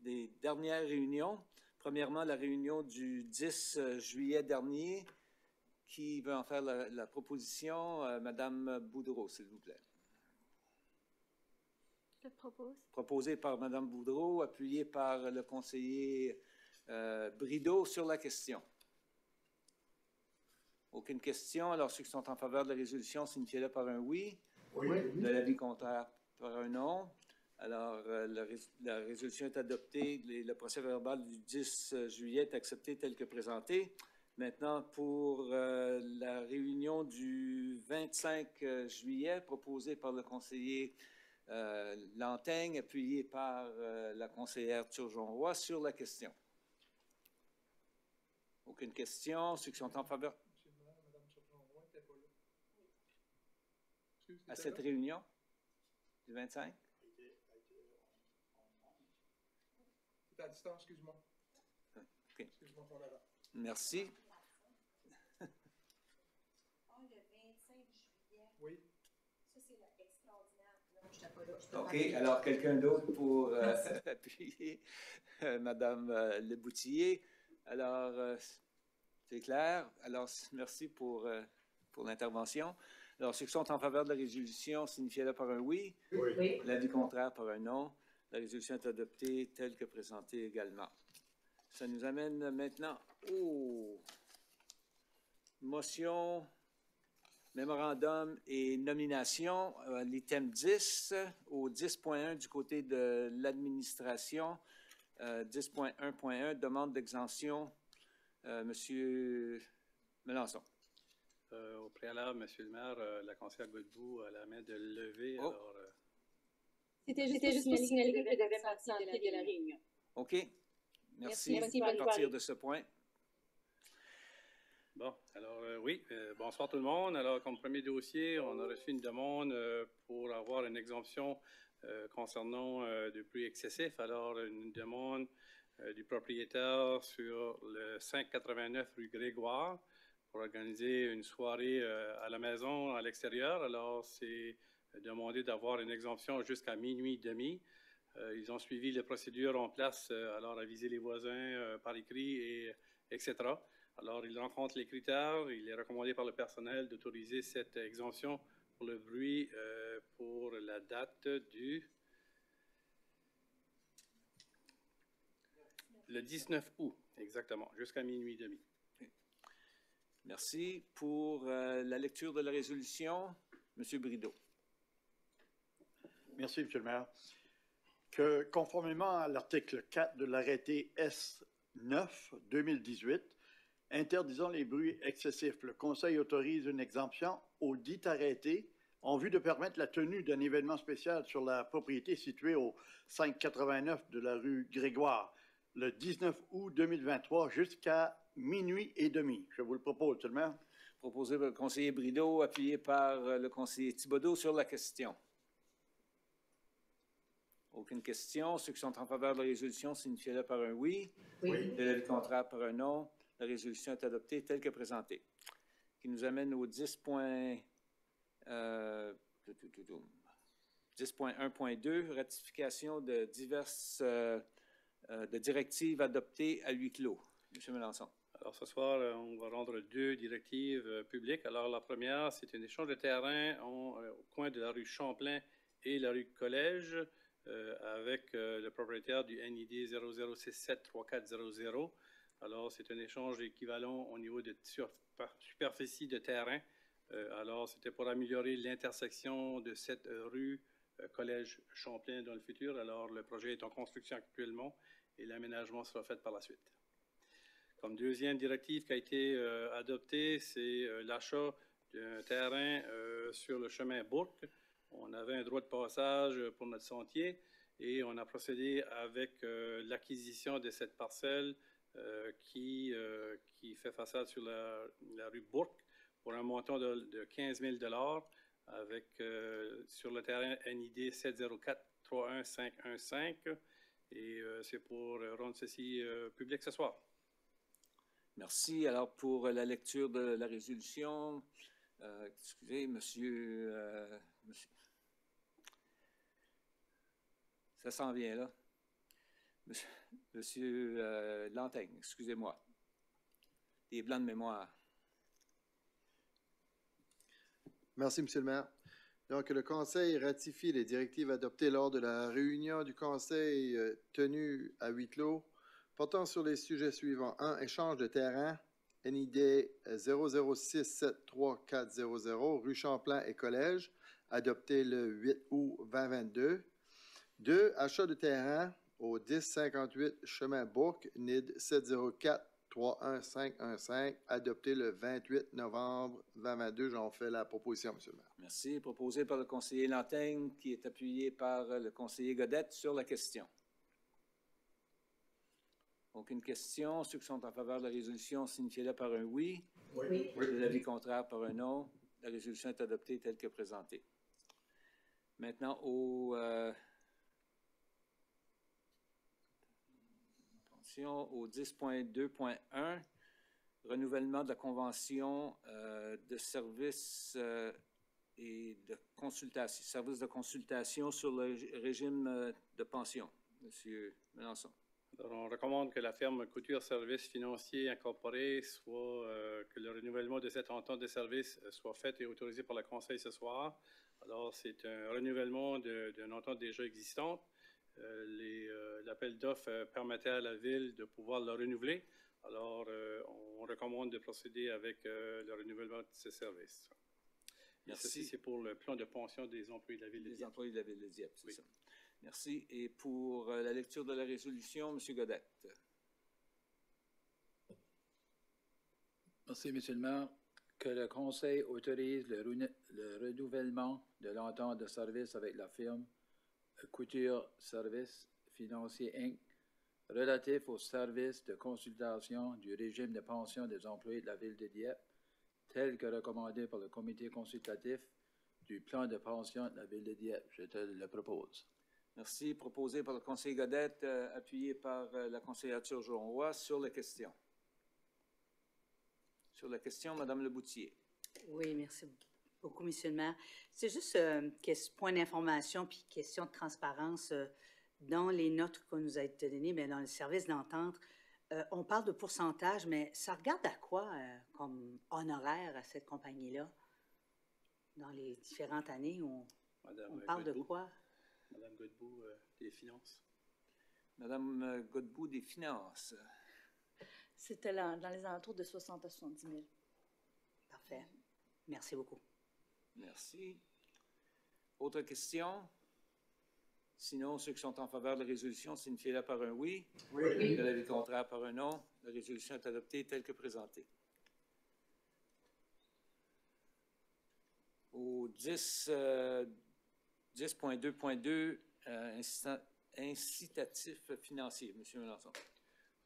des dernières réunions. Premièrement, la réunion du 10 juillet dernier. Qui veut en faire la proposition? Madame Boudreau, s'il vous plaît. Je propose. Proposé par Madame Boudreau, appuyé par le conseiller Brideau sur la question. Aucune question. Alors, ceux qui sont en faveur de la résolution, signifiez-le par un oui. Oui. De l'avis contraire, par un non. Alors, la résolution est adoptée. Le procès-verbal du 10 juillet est accepté tel que présenté. Maintenant, pour la réunion du 25 juillet, proposée par le conseiller Lantaigne, appuyé par la conseillère Turgeon-Roy sur la question. Aucune question. Ceux qui sont en faveur? À cette réunion du 25? C'est à distance, excuse-moi. OK. Excuse-moi pour l'erreur. Merci. Le 25 juillet. Oui. Ça, c'est extraordinaire. Non, je n'étais pas là. OK. Alors, quelqu'un d'autre pour appuyer Madame Leboutillier. Alors, c'est clair. Alors, merci pour l'intervention. Alors, ceux qui sont en faveur de la résolution, signifiez-le par un oui. Oui. L'avis contraire par un non. La résolution est adoptée telle que présentée également. Ça nous amène maintenant aux motions, mémorandum et nominations. L'item 10 au 10.1 du côté de l'administration. 10.1.1, demande d'exemption. Monsieur Melançon. Au préalable, Monsieur le maire, la conseillère Godbout a la main de lever. Oh. Alors, C'était juste pour signaler que je devais m'absenter de la réunion. OK. Merci. Merci, À bonne partir soirée. de ce point. bon, alors oui, bonsoir tout le monde. Alors, comme premier dossier, on a reçu une demande pour avoir une exemption concernant du bruit excessif. Alors, une demande du propriétaire sur le 589 rue Grégoire pour organiser une soirée à la maison, à l'extérieur. Alors, c'est demandé d'avoir une exemption jusqu'à minuit et demi. Ils ont suivi les procédures en place, alors aviser les voisins par écrit, etc. Alors, ils rencontrent les critères. Il est recommandé par le personnel d'autoriser cette exemption pour le bruit pour la date du... Le 19 août, exactement, jusqu'à minuit et demi. Merci. Pour la lecture de la résolution, M. Brideau. Merci, M. le maire. Que, conformément à l'article 4 de l'arrêté S9-2018, interdisant les bruits excessifs, le Conseil autorise une exemption au dit arrêté en vue de permettre la tenue d'un événement spécial sur la propriété située au 589 de la rue Grégoire, le 19 août 2023 jusqu'à minuit et demi. Je vous le propose, M. le maire. Proposé par le conseiller Brideau, appuyé par le conseiller Thibodeau sur la question. Aucune question. Ceux qui sont en faveur de la résolution, signifiez-le par un oui. Oui. De l'avis contraire par un non. La résolution est adoptée telle que présentée. Qui nous amène au 10.1.2, ratification de diverses de directives adoptées à huis clos. M. Melançon. Alors, ce soir, on va rendre 2 directives publiques. Alors, la première, c'est un échange de terrain au coin de la rue Champlain et la rue Collège avec le propriétaire du NID 00673400. Alors, c'est un échange équivalent au niveau de superficie de terrain. Alors, c'était pour améliorer l'intersection de cette rue Collège Champlain dans le futur. Alors, le projet est en construction actuellement et l'aménagement sera fait par la suite. Comme deuxième directive qui a été adoptée, c'est l'achat d'un terrain sur le chemin Bourque. On avait un droit de passage pour notre sentier et on a procédé avec l'acquisition de cette parcelle qui fait façade sur la rue Bourque pour un montant de 15 000 $ avec, sur le terrain NID 704-31515. Et c'est pour rendre ceci public ce soir. Merci. Alors, pour la lecture de la résolution, excusez, monsieur, ça s'en vient là. Monsieur Lantaigne, excusez-moi. Des blancs de mémoire. Merci, Monsieur le maire. Donc, le Conseil ratifie les directives adoptées lors de la réunion du Conseil tenue à huis clos portant sur les sujets suivants. 1. Échange de terrain, NID 00673400, rue Champlain et Collège, adopté le 8 août 2022. 2. Achat de terrain au 1058 chemin Bourque, NID 704-31515, adopté le 28 novembre 2022. J'en fais la proposition, M. le maire. Merci. Proposé par le conseiller Lantaigne, qui est appuyé par le conseiller Godette sur la question. Aucune question. Ceux qui sont en faveur de la résolution, signifiez-le par un oui. Oui. L'avis contraire par un non. La résolution est adoptée telle que présentée. Maintenant, au 10.2.1, renouvellement de la convention de services et de consultation, services de consultation sur le régime de pension. Monsieur Melançon. Alors, on recommande que la firme Couture Services Financiers Incorporés que le renouvellement de cette entente de service soit fait et autorisé par le Conseil ce soir. Alors, c'est un renouvellement d'une entente déjà existante. L'appel d'offres permettait à la Ville de pouvoir le renouveler. Alors, on recommande de procéder avec le renouvellement de ces services. Merci. Et ceci, c'est pour le plan de pension des employés de la Ville de Dieppe. Des employés de la Ville de Dieppe, c'est oui. ça. Merci. Et pour la lecture de la résolution, M. Godette. Merci, M. le maire. Que le Conseil autorise le renouvellement de l'entente de service avec la firme Couture Services Financiers Inc. relatif au service de consultation du régime de pension des employés de la Ville de Dieppe, tel que recommandé par le comité consultatif du plan de pension de la Ville de Dieppe. Je te le propose. Merci. Proposé par le conseiller Godette, appuyé par la conseillère Turgeon-Roy sur la question. Sur la question, Mme Leboutier. Oui, merci beaucoup, M. le maire. C'est juste point d'information puis question de transparence. Dans les notes qu'on nous a été données, mais dans le service d'entente, on parle de pourcentage, mais ça regarde à quoi comme honoraire à cette compagnie-là? Dans les différentes années, on parle de quoi? Madame Godbout, des Finances. Madame Godbout, des Finances. C'était dans les alentours de 60 à 70 000. Parfait. Merci beaucoup. Merci. Autre question? Sinon, ceux qui sont en faveur de la résolution, signifiez-la par un oui. Oui. De l'avis contraire par un non. La résolution est adoptée telle que présentée. Au 10.2.2, incitatif financier. Monsieur Melançon.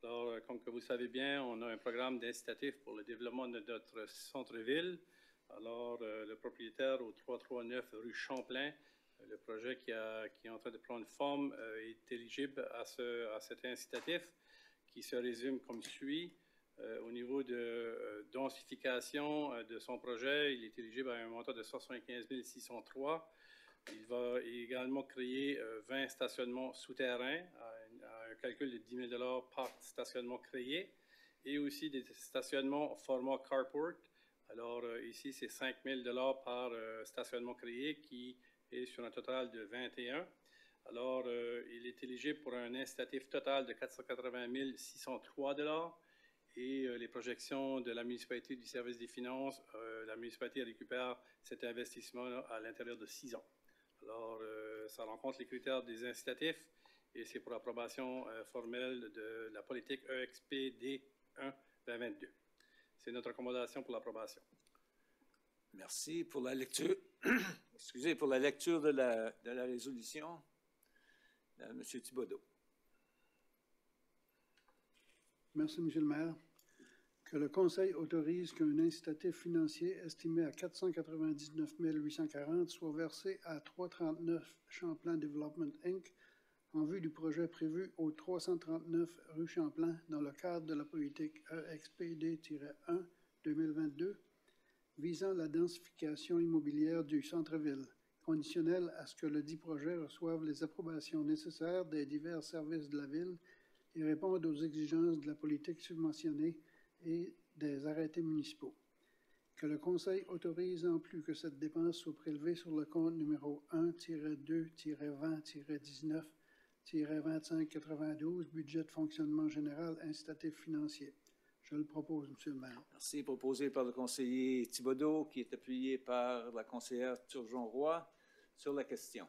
Alors, comme que vous savez bien, on a un programme d'incitatif pour le développement de notre centre-ville. Alors, le propriétaire au 339 rue Champlain, le projet qui est en train de prendre forme est éligible à cet incitatif qui se résume comme suit. Au niveau de densification de son projet, il est éligible à un montant de 75 603. Il va également créer 20 stationnements souterrains à un calcul de 10 000 par stationnement créé et aussi des stationnements format carport. Alors ici, c'est 5 000 par stationnement créé qui est sur un total de 21. Alors, il est éligible pour un incitatif total de 480 603 et les projections de la municipalité du service des finances, la municipalité récupère cet investissement à l'intérieur de 6 ans. Alors, ça rencontre les critères des incitatifs et c'est pour approbation formelle de la politique EXPD 1-2022. C'est notre recommandation pour l'approbation. Merci pour la lecture. Excusez, pour la lecture de la résolution. M. Thibodeau. Merci, M. le maire. Que le Conseil autorise qu'un incitatif financier estimé à 499 840 soit versé à 339 Champlain Development Inc. en vue du projet prévu au 339 rue Champlain dans le cadre de la politique EXPD-1-2022 visant la densification immobilière du centre-ville, conditionnel à ce que le dit projet reçoive les approbations nécessaires des divers services de la Ville et réponde aux exigences de la politique subventionnée et des arrêtés municipaux. Que le Conseil autorise en plus que cette dépense soit prélevée sur le compte numéro 1-2-20-19-2592, budget de fonctionnement général incitatif financier. Je le propose, M. le maire. Merci. Proposé par le conseiller Thibodeau, qui est appuyé par la conseillère Turgeon-Roy. Sur la question.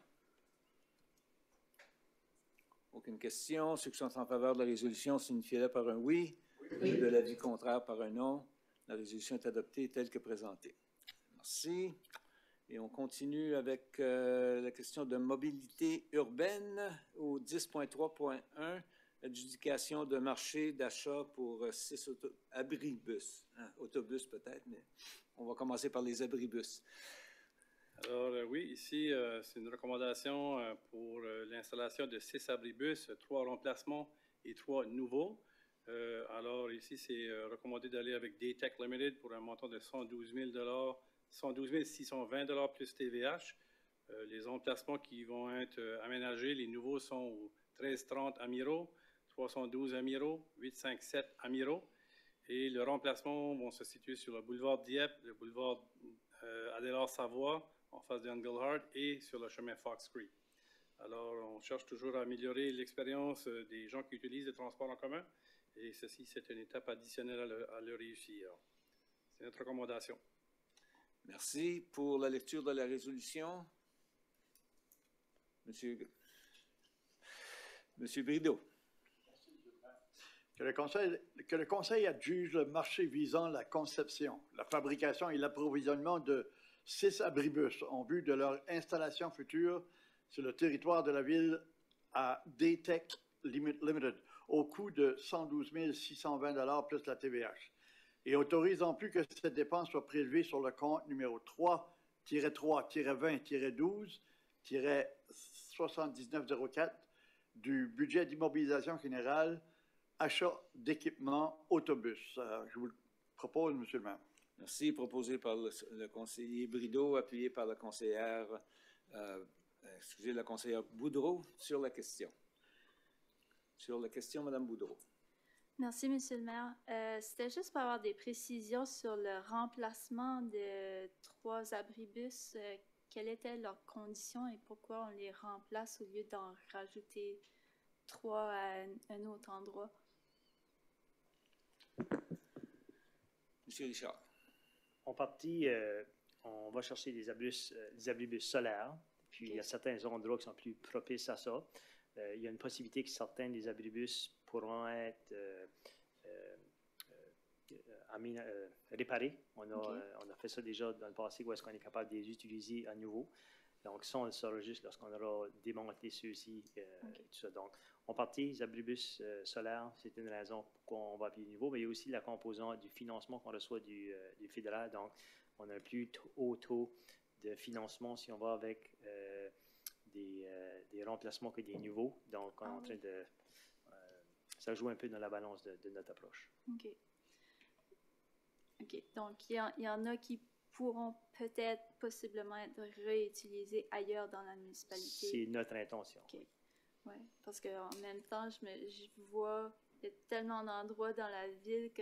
Aucune question. Ceux qui sont en faveur de la résolution signifient-le par un oui. Oui. De l'avis contraire par un non. La résolution est adoptée telle que présentée. Merci. Et on continue avec la question de mobilité urbaine au 10.3.1. Adjudication de marché d'achat pour 6 abribus. Autobus peut-être, mais on va commencer par les abribus. Alors oui, ici, c'est une recommandation pour l'installation de 6 abribus, 3 remplacements et 3 nouveaux. Alors ici, c'est recommandé d'aller avec Daytech Limited pour un montant de 112 620 plus TVH. Les emplacements qui vont être aménagés, les nouveaux sont au 1330 Amiro, 312 Amiro, 857 Amiro. Et le remplacement vont se situer sur le boulevard Dieppe, le boulevard Adélard-Savoie, en face de Engelhard, et sur le chemin Fox Creek. Alors, on cherche toujours à améliorer l'expérience des gens qui utilisent le transport en commun, et ceci, c'est une étape additionnelle à le réussir. C'est notre recommandation. Merci. Pour la lecture de la résolution, Monsieur Brideau. Que le Conseil adjuge le marché visant la conception, la fabrication et l'approvisionnement de 6 abribus en vue de leur installation future sur le territoire de la Ville à Daytech Limited au coût de 112 620 plus la TVH et autorise en plus que cette dépense soit prélevée sur le compte numéro 3-20-12-7904 du budget d'immobilisation générale, achat d'équipements autobus. Je vous le propose, M. le maire. Merci. Proposé par le conseiller Brideau, appuyé par la conseillère, la conseillère Boudreau sur la question. Sur la question, Mme Boudreau. Merci, M. le maire. C'était juste pour avoir des précisions sur le remplacement de 3 abribus. Quelles étaient leurs conditions et pourquoi on les remplace au lieu d'en rajouter 3 à un autre endroit? Monsieur Richard. En partie, on va chercher des abribus solaires, puis il y a certains endroits qui sont plus propices à ça. Il y a une possibilité que certains des abribus pourront être réparés. On a fait ça déjà dans le passé où est-ce qu'on est capable de les utiliser à nouveau. Donc ça, on le saura juste lorsqu'on aura démantelé ceux-ci. Tout ça. Donc, en partie, les abribus solaires, c'est une raison pourquoi on va appuyer le niveau, mais il y a aussi la composante du financement qu'on reçoit du fédéral. Donc, on a un plus haut taux de financement si on va avec des remplacements que des nouveaux. Donc, on est en train de... ça joue un peu dans la balance de notre approche. OK. OK. Donc, il y en a qui pourront peut-être possiblement être réutilisés ailleurs dans la municipalité. C'est notre intention. OK. Oui, parce qu'en même temps, je vois, il y a tellement d'endroits dans la ville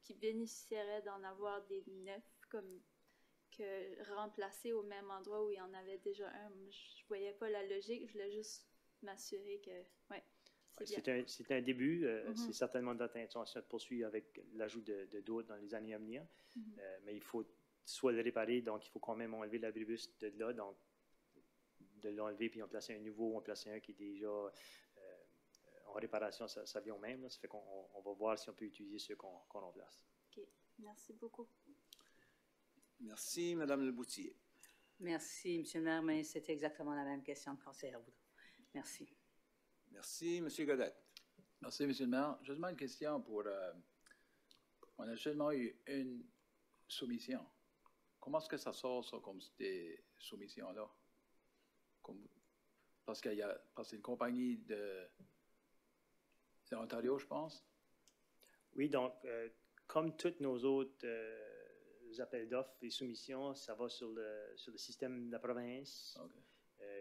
qui bénéficieraient d'en avoir des neufs comme que remplacer au même endroit où il y en avait déjà un. Je voyais pas la logique, je voulais juste m'assurer que, ouais, c'est un début. C'est certainement notre intention de poursuivre avec l'ajout de d'autres dans les années à venir. Mais il faut soit le réparer, donc il faut quand même enlever l'abribus de là, donc de l'enlever puis en placer un nouveau, en placer un qui est déjà en réparation, ça vient au même. Là. Ça fait qu'on va voir si on peut utiliser ceux qu'on remplace. OK. Merci beaucoup. Merci, Mme Leboutier. Merci, M. le maire, mais c'était exactement la même question que le conseiller Boudreau. Merci. Merci, M. Godet. Merci, M. le maire. Juste une question pour... on a seulement eu une soumission. Comment est-ce que ça sort, ça, comme ces soumissions-là? Parce que c'est une compagnie de l'Ontario, je pense. Oui, donc, comme tous nos autres appels d'offres et soumissions, ça va sur le système de la province. Okay.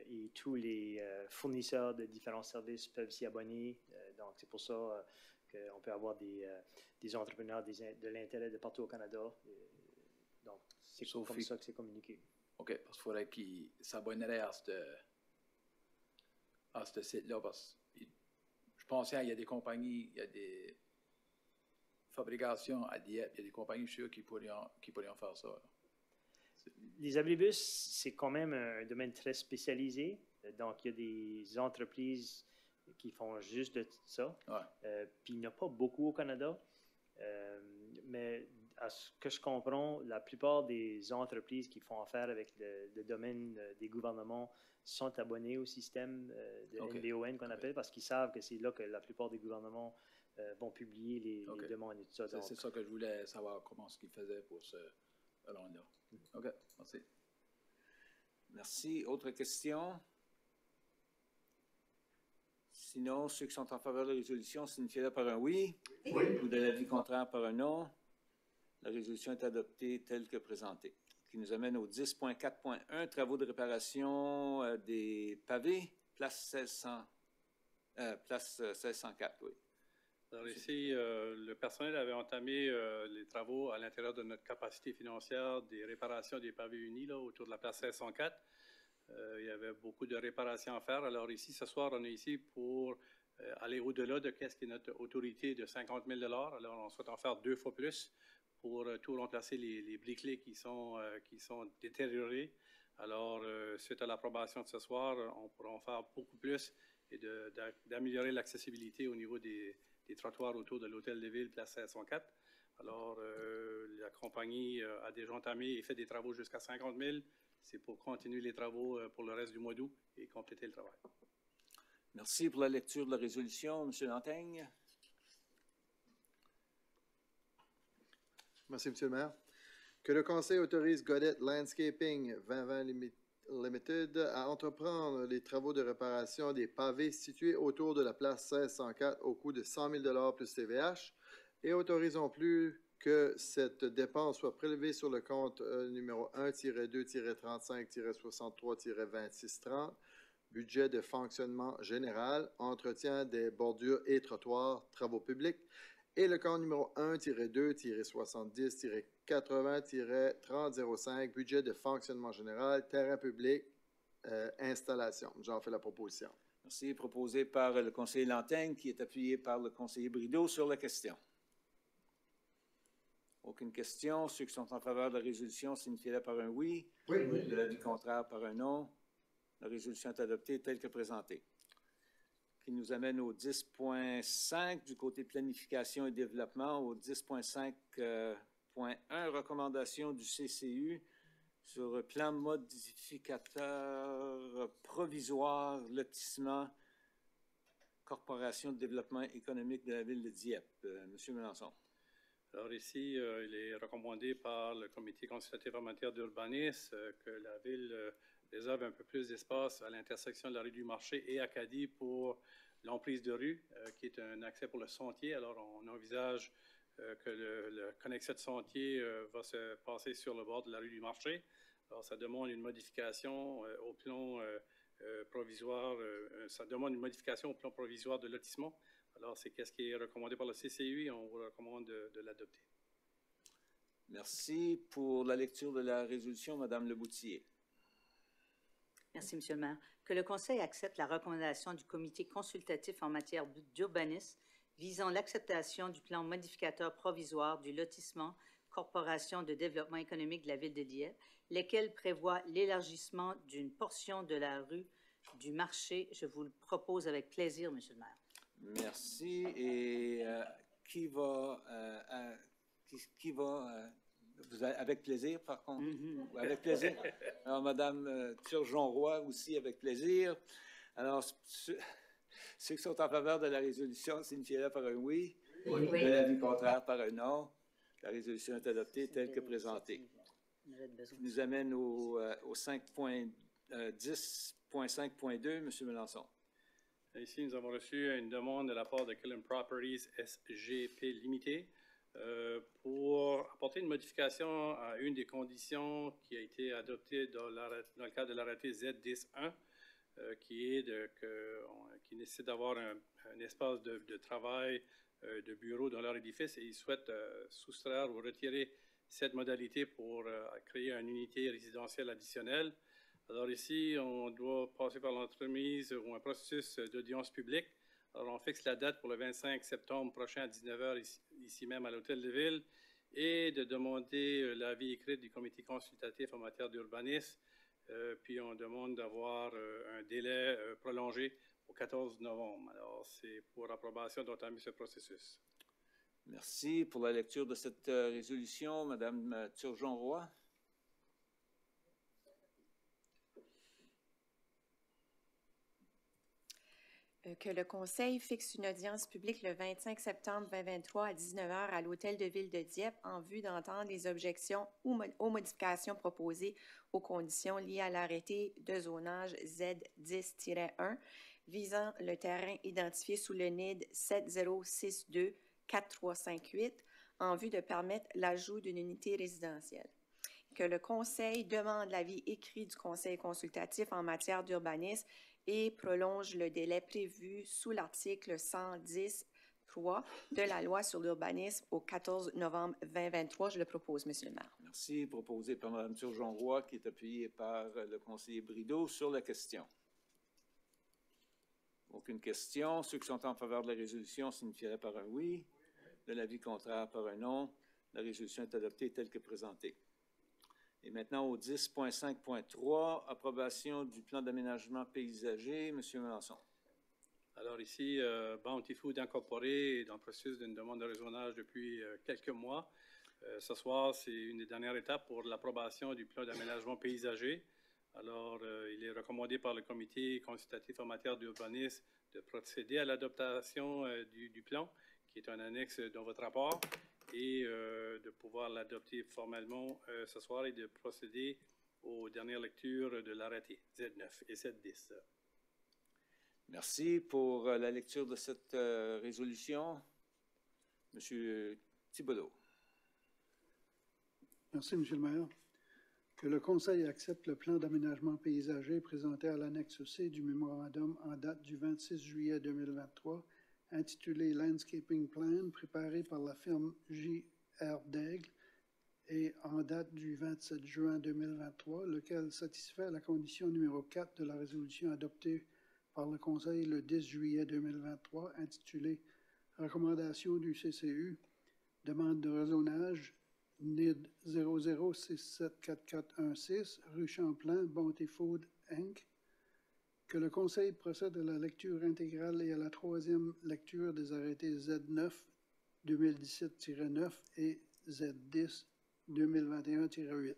Et tous les fournisseurs de différents services peuvent s'y abonner. Donc, c'est pour ça qu'on peut avoir des entrepreneurs de l'intérêt de partout au Canada. Donc, c'est comme ça que c'est communiqué. OK, parce qu'il faudrait qu'ils s'abonneraient à ce site-là. Parce que je pensais qu'il y a des compagnies, il y a des fabrications à Dieppe, il y a des compagnies, je suis sûr, qui pourraient en faire ça. Là. Les abribus, c'est quand même un domaine très spécialisé. Donc, il y a des entreprises qui font juste de ça. Ouais. Puis, il n'y en a pas beaucoup au Canada. Mais à ce que je comprends, la plupart des entreprises qui font affaire avec le domaine des gouvernements sont abonnés au système de NBON qu'on appelle parce qu'ils savent que c'est là que la plupart des gouvernements vont publier les demandes et tout ça. C'est ça que je voulais savoir, comment ce qu'ils faisaient pour ce ballon-là. OK, merci. Merci. Autre question? Sinon, ceux qui sont en faveur de la résolution, signifiez-le par un oui. Oui. Ou de l'avis contraire par un non. La résolution est adoptée telle que présentée. Qui nous amène au 10.4.1, travaux de réparation des pavés, place 1604, oui. Alors ici, le personnel avait entamé les travaux à l'intérieur de notre capacité financière des réparations des pavés unis là, autour de la place 1604. Il y avait beaucoup de réparations à faire. Alors ici, ce soir, on est ici pour aller au-delà de ce qui est notre autorité de 50 000 $. Alors on souhaite en faire 2 fois plus pour tout remplacer les briquelets qui sont détériorés. Alors, suite à l'approbation de ce soir, on pourra en faire beaucoup plus et d'améliorer l'accessibilité au niveau des trottoirs autour de l'Hôtel de Ville, place 1604. Alors, la compagnie a déjà entamé et fait des travaux jusqu'à 50 000. C'est pour continuer les travaux pour le reste du mois d'août et compléter le travail. Merci pour la lecture de la résolution. M. Lantaigne. Merci, M. le maire. Que le Conseil autorise Godet Landscaping 2020 Limited à entreprendre les travaux de réparation des pavés situés autour de la place 1604 au coût de 100 000 $ plus TVH et autorisons plus que cette dépense soit prélevée sur le compte numéro 1-2-35-63-2630, budget de fonctionnement général, entretien des bordures et trottoirs, travaux publics, et le compte numéro 1-2-70-80-3005, budget de fonctionnement général, terrain public, installation. J'en fais la proposition. Merci. Proposé par le conseiller Lantaigne, qui est appuyé par le conseiller Brideau sur la question. Aucune question. Ceux qui sont en faveur de la résolution, signifiez-le par un oui. Oui. De l'avis contraire par un non. La résolution est adoptée telle que présentée. Qui nous amène au 10.5 du côté planification et développement, au 10.5.1, recommandation du CCU sur plan modificateur provisoire, lotissement, Corporation de développement économique de la ville de Dieppe. Monsieur Melançon. Alors ici, il est recommandé par le comité consultatif en matière d'urbanisme que la ville réserve un peu plus d'espace à l'intersection de la rue du Marché et Acadie pour l'emprise de rue, qui est un accès pour le sentier. Alors, on envisage que le connexion de sentier va se passer sur le bord de la rue du Marché. Alors, ça demande une modification au plan provisoire, ça demande une modification au plan provisoire de lotissement. Alors, c'est qu'est-ce qui est recommandé par le CCUI, on vous recommande de l'adopter. Merci. Pour la lecture de la résolution, Madame Leboutillier. Merci, Monsieur le maire. Que le Conseil accepte la recommandation du Comité consultatif en matière d'urbanisme visant l'acceptation du plan modificateur provisoire du lotissement Corporation de développement économique de la Ville de Dieppe, lesquels prévoient l'élargissement d'une portion de la rue du Marché. Je vous le propose avec plaisir, Monsieur le maire. Merci. Et qui va avec plaisir, par contre? Avec plaisir. Alors, Madame Turgeon-Roy aussi, avec plaisir. Alors, ceux qui sont en faveur de la résolution, signifiez-le par un oui. Oui. De l'avis contraire, par un non. La résolution est adoptée telle que présentée. Ce qui nous amène au 10.5.2, M. Melançon. Ici, nous avons reçu une demande de la part de Killam Properties SGP Limité pour apporter une modification à une des conditions qui a été adoptée dans le cadre de l'arrêté Z10.1, qui nécessite d'avoir un espace de travail, de bureau dans leur édifice, et ils souhaitent soustraire ou retirer cette modalité pour créer une unité résidentielle additionnelle. Alors ici, on doit passer par l'entremise ou un processus d'audience publique. Alors on fixe la date pour le 25 septembre prochain à 19h ici même à l'Hôtel de Ville et de demander l'avis écrit du comité consultatif en matière d'urbanisme. Puis on demande d'avoir un délai prolongé au 14 novembre. Alors c'est pour approbation d'entamer ce processus. Merci. Pour la lecture de cette résolution, Madame Turgeon-Roy. Que le Conseil fixe une audience publique le 25 septembre 2023 à 19h à l'Hôtel de Ville de Dieppe en vue d'entendre les objections aux modifications proposées aux conditions liées à l'arrêté de zonage Z10-1 visant le terrain identifié sous le NID 7062-4358 en vue de permettre l'ajout d'une unité résidentielle. Que le Conseil demande l'avis écrit du Conseil consultatif en matière d'urbanisme et prolonge le délai prévu sous l'article 110.3 de la loi sur l'urbanisme au 14 novembre 2023. Je le propose, Monsieur le maire. Merci. Proposé par Mme Turgeon-Roy, qui est appuyé par le conseiller Brideau sur la question. Aucune question. Ceux qui sont en faveur de la résolution signifieraient par un oui. De l'avis contraire, par un non. La résolution est adoptée telle que présentée. Et maintenant, au 10.5.3, approbation du plan d'aménagement paysager. M. Melançon. Alors ici, Bounty Food Incorporé est dans le processus d'une demande de rezonage depuis quelques mois. Ce soir, c'est une des dernières étapes pour l'approbation du plan d'aménagement paysager. Alors, il est recommandé par le comité consultatif en matière d'urbanisme de procéder à l'adoptation du plan, qui est un annexe dans votre rapport, et de pouvoir l'adopter formellement ce soir et de procéder aux dernières lectures de l'arrêté Z9 et Z10. Merci. Pour la lecture de cette résolution, M. Thibodeau. Merci, Monsieur le maire. Que le Conseil accepte le plan d'aménagement paysager présenté à l'annexe C du mémorandum en date du 26 juillet 2023, intitulé Landscaping Plan, préparé par la firme J.R. Daigle et en date du 27 juin 2023, lequel satisfait la condition numéro 4 de la résolution adoptée par le Conseil le 10 juillet 2023, intitulée Recommandation du CCU, demande de rezonage NID 00674416, rue Champlain, Bounty Food, Inc., que le Conseil procède à la lecture intégrale et à la troisième lecture des arrêtés Z9 2017-9 et Z10 2021-8.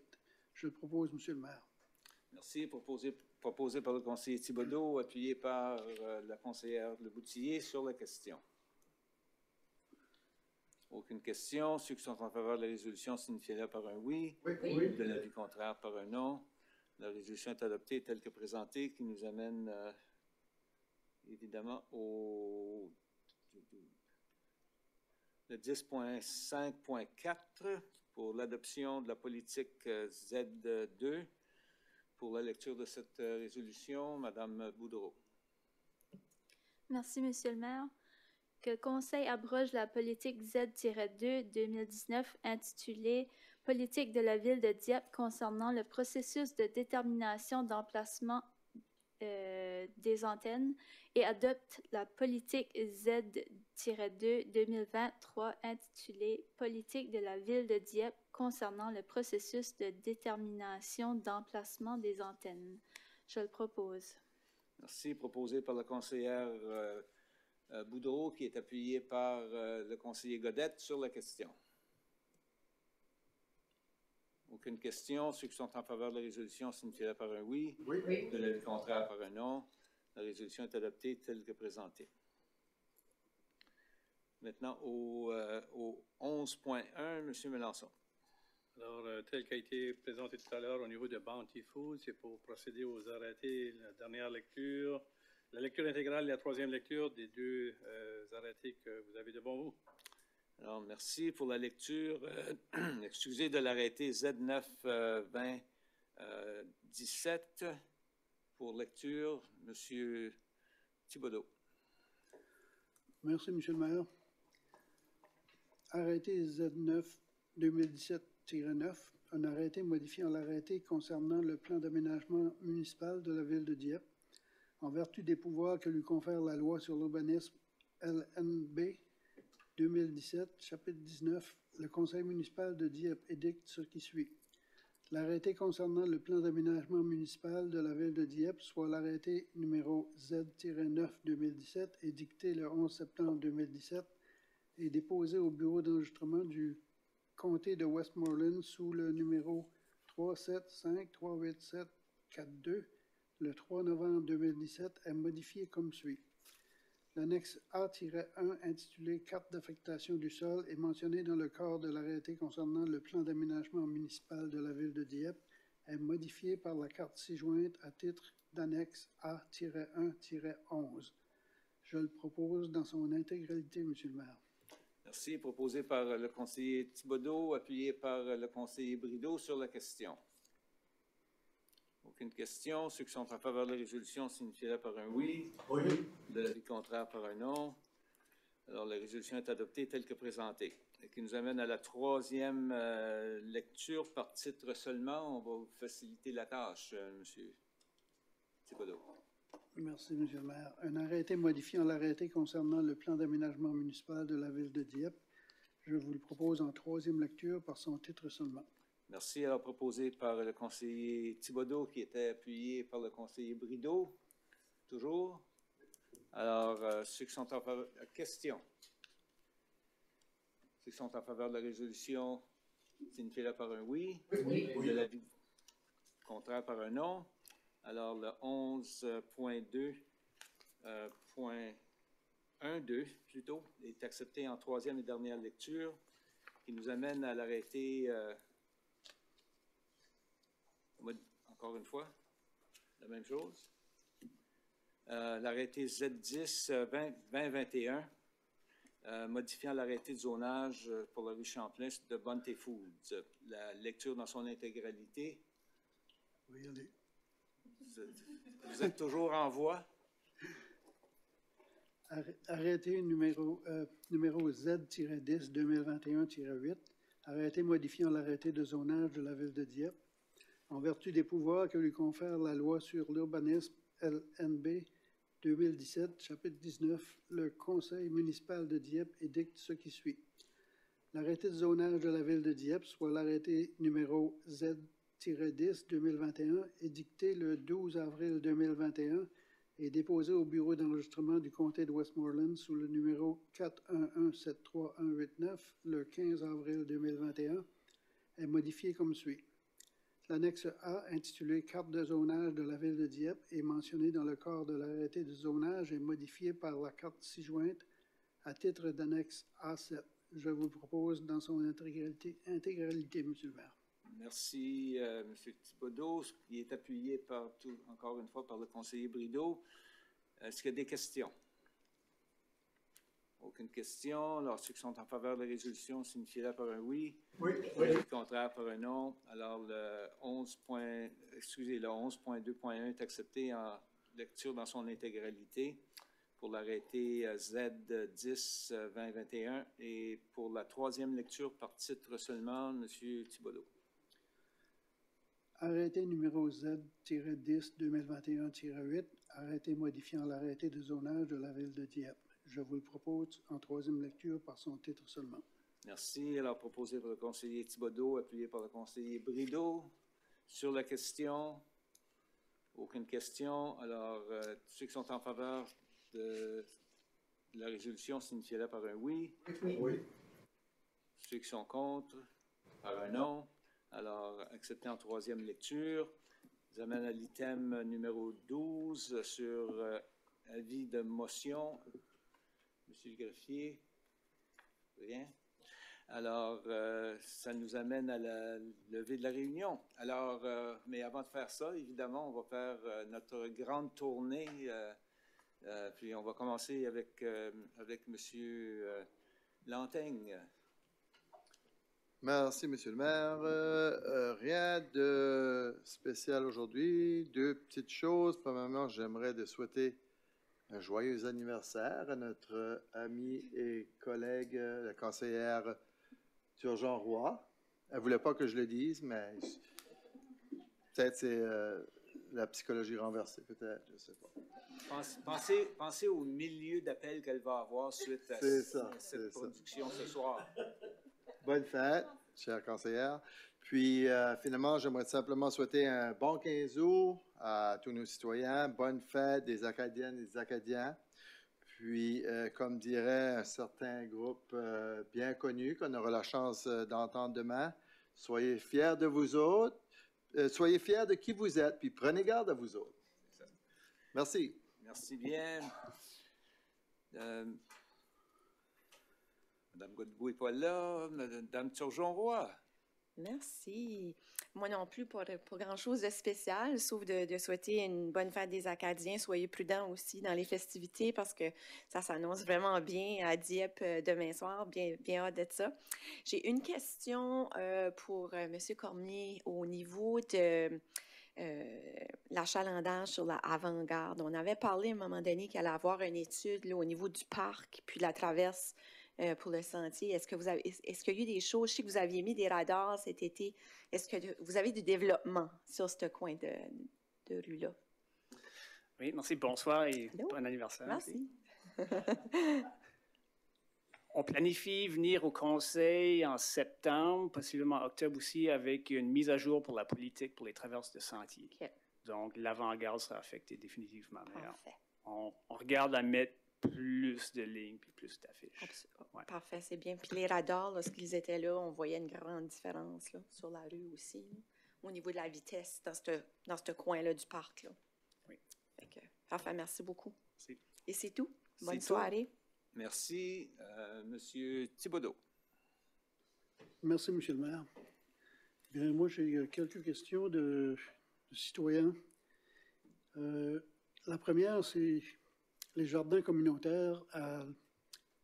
Je le propose, Monsieur le maire. Merci. Proposé par le conseiller Thibodeau, appuyé par la conseillère Leboutillier sur la question. Aucune question. Ceux qui sont en faveur de la résolution signifient par un oui. Oui. De l'avis contraire, par un non. La résolution est adoptée telle que présentée, qui nous amène évidemment au Le 10.5.4 pour l'adoption de la politique Z2. Pour la lecture de cette résolution, Madame Boudreau. Merci, Monsieur le maire. Que le Conseil abroge la politique Z-2 2019 intitulée « Politique de la ville de Dieppe concernant le processus de détermination d'emplacement des antennes et adopte la politique Z-2 2023 intitulée « Politique de la ville de Dieppe concernant le processus de détermination d'emplacement des antennes ». Je le propose. Merci. Proposé par la conseillère Boudreau, qui est appuyé par le conseiller Godette sur la question. Aucune question. Ceux qui sont en faveur de la résolution signifient par un oui. Oui. De l'avis contraire par un non. La résolution est adoptée telle que présentée. Maintenant, au 11.1, M. Melançon. Alors, tel qu'a été présenté tout à l'heure au niveau de Bounty Food, c'est pour procéder aux arrêtés, la dernière lecture, la lecture intégrale et la troisième lecture des deux arrêtés que vous avez devant vous. Alors, merci pour la lecture, excusez, de l'arrêté Z9-20-17. Pour lecture, M. Thibodeau. Merci, M. le maire. Arrêté Z9-2017-9, un arrêté modifiant l'arrêté concernant le plan d'aménagement municipal de la ville de Dieppe, en vertu des pouvoirs que lui confère la loi sur l'urbanisme LNB 2017, chapitre 19, le conseil municipal de Dieppe édicte ce qui suit. L'arrêté concernant le plan d'aménagement municipal de la ville de Dieppe, soit l'arrêté numéro Z-9-2017, édicté le 11 septembre 2017, est déposé au bureau d'enregistrement du comté de Westmoreland sous le numéro 375-387-42, le 3 novembre 2017, est modifié comme suit. L'annexe A-1 intitulée « Carte d'affectation du sol » est mentionnée dans le corps de l'arrêté concernant le plan d'aménagement municipal de la ville de Dieppe, est modifiée par la carte ci-jointe à titre d'annexe A-1-11. Je le propose dans son intégralité, M. le maire. Merci. Proposé par le conseiller Thibodeau, appuyé par le conseiller Brideau sur la question. Aucune question. Ceux qui sont en faveur de la résolution signifient par un oui. Oui. De l'avis contraire par un non. Alors, la résolution est adoptée telle que présentée. Et qui nous amène à la troisième lecture par titre seulement. On va vous faciliter la tâche, M. Thibodeau. Merci, M. le maire. Un arrêté modifiant l'arrêté concernant le plan d'aménagement municipal de la ville de Dieppe. Je vous le propose en troisième lecture par son titre seulement. Merci. Alors, proposé par le conseiller Thibodeau, qui était appuyé par le conseiller Brideau. Toujours. Alors, ceux qui sont en faveur... Question. Ceux qui sont en faveur de la résolution signifient par un oui. Oui. De l'avis contraire par un non. Alors, le 11.2.12 plutôt est accepté en troisième et dernière lecture, qui nous amène à l'arrêté, encore une fois, la même chose. L'arrêté Z10-2021, modifiant l'arrêté de zonage pour la rue Champlain de Bounty Foods. La lecture dans son intégralité. Oui, allez. Vous êtes toujours en voie? Arrêté numéro Z-10 2021-8, arrêté modifiant l'arrêté de zonage de la ville de Dieppe, en vertu des pouvoirs que lui confère la loi sur l'urbanisme LNB 2017, chapitre 19, le conseil municipal de Dieppe édicte ce qui suit. L'arrêté de zonage de la ville de Dieppe, soit l'arrêté numéro Z-10 2021, édicté le 12 avril 2021 et déposé au bureau d'enregistrement du comté de Westmoreland sous le numéro 411-73189 le 15 avril 2021, est modifié comme suit. L'annexe A, intitulée « Carte de zonage de la ville de Dieppe » est mentionnée dans le corps de l'arrêté de zonage et modifiée par la carte ci-jointe à titre d'annexe A7. Je vous propose dans son intégralité, M. le maire. Merci, M. Thibodeau, qui est appuyé encore une fois par le conseiller Brideau. Est-ce qu'il y a des questions? Aucune Aucune question. Alors, ceux qui sont en faveur de la résolution signifient-le par un oui. Oui. Le contraire par un non. Alors, le 11.2.1 est accepté en lecture dans son intégralité pour l'arrêté Z10-2021 et pour la troisième lecture par titre seulement, M. Thibodeau. Arrêté numéro Z-10-2021-8, arrêté modifiant l'arrêté de zonage de la ville de Dieppe. Je vous le propose en troisième lecture par son titre seulement. Merci. Alors, proposé par le conseiller Thibodeau, appuyé par le conseiller Brideau. Sur la question, aucune question. Alors, ceux qui sont en faveur de la résolution signifient-le par un oui. Oui. Ceux qui sont contre, par un non. Alors, accepté en troisième lecture. Je vous amène à l'item numéro 12 sur avis de motion. Monsieur le greffier, rien. Alors, ça nous amène à la levée de la réunion. Alors, mais avant de faire ça, évidemment, on va faire notre grande tournée. Puis on va commencer avec Monsieur Lantaigne. Merci, Monsieur le maire. Rien de spécial aujourd'hui. Deux petites choses. Premièrement, j'aimerais de souhaiter un joyeux anniversaire à notre ami et collègue, la conseillère Turgeon Roy. Elle ne voulait pas que je le dise, mais peut-être c'est la psychologie renversée, peut-être, je ne sais pas. Pensez au milieu d'appels qu'elle va avoir suite à cette production ce soir. Bonne fête, chère conseillère. Puis, finalement, j'aimerais simplement souhaiter un bon 15 août à tous nos citoyens. Bonne fête des Acadiennes et des Acadiens. Puis, comme dirait un certain groupe bien connu qu'on aura la chance d'entendre demain, soyez fiers de vous autres, soyez fiers de qui vous êtes, puis prenez garde à vous autres. Merci. Merci bien. Madame Godbout n'est pas là. Madame Turgeon-Roy. Merci. Moi non plus, pas grand-chose de spécial, sauf de souhaiter une bonne fête des Acadiens. Soyez prudents aussi dans les festivités parce que ça s'annonce vraiment bien à Dieppe demain soir. Bien hâte de ça. J'ai une question pour M. Cormier au niveau de l'achalandage sur la avant-garde. On avait parlé à un moment donné qu'il allait avoir une étude là, au niveau du parc puis de la traverse pour le sentier. Est-ce qu'il y a eu des choses? Je sais que vous aviez mis des radars cet été. Est-ce que vous avez du développement sur ce coin de rue-là? Oui, merci. Bonsoir et Hello. bon anniversaire. Merci. On planifie venir au conseil en septembre, possiblement octobre aussi, avec une mise à jour pour la politique pour les traverses de sentiers. Okay. Donc, l'avant-garde sera affectée définitivement. Parfait. On regarde à mettre plus de lignes puis plus d'affiches. Ouais. Parfait, c'est bien. Puis les radars, lorsqu'ils étaient là, on voyait une grande différence là, sur la rue aussi, là, au niveau de la vitesse dans ce coin-là du parc. Là. Oui. Parfait, merci beaucoup. Merci. Et c'est tout. Bonne C'est soirée. tout. Merci. Monsieur Thibodeau. Merci, Monsieur le maire. Bien, moi, j'ai quelques questions de citoyens. La première, c'est les jardins communautaires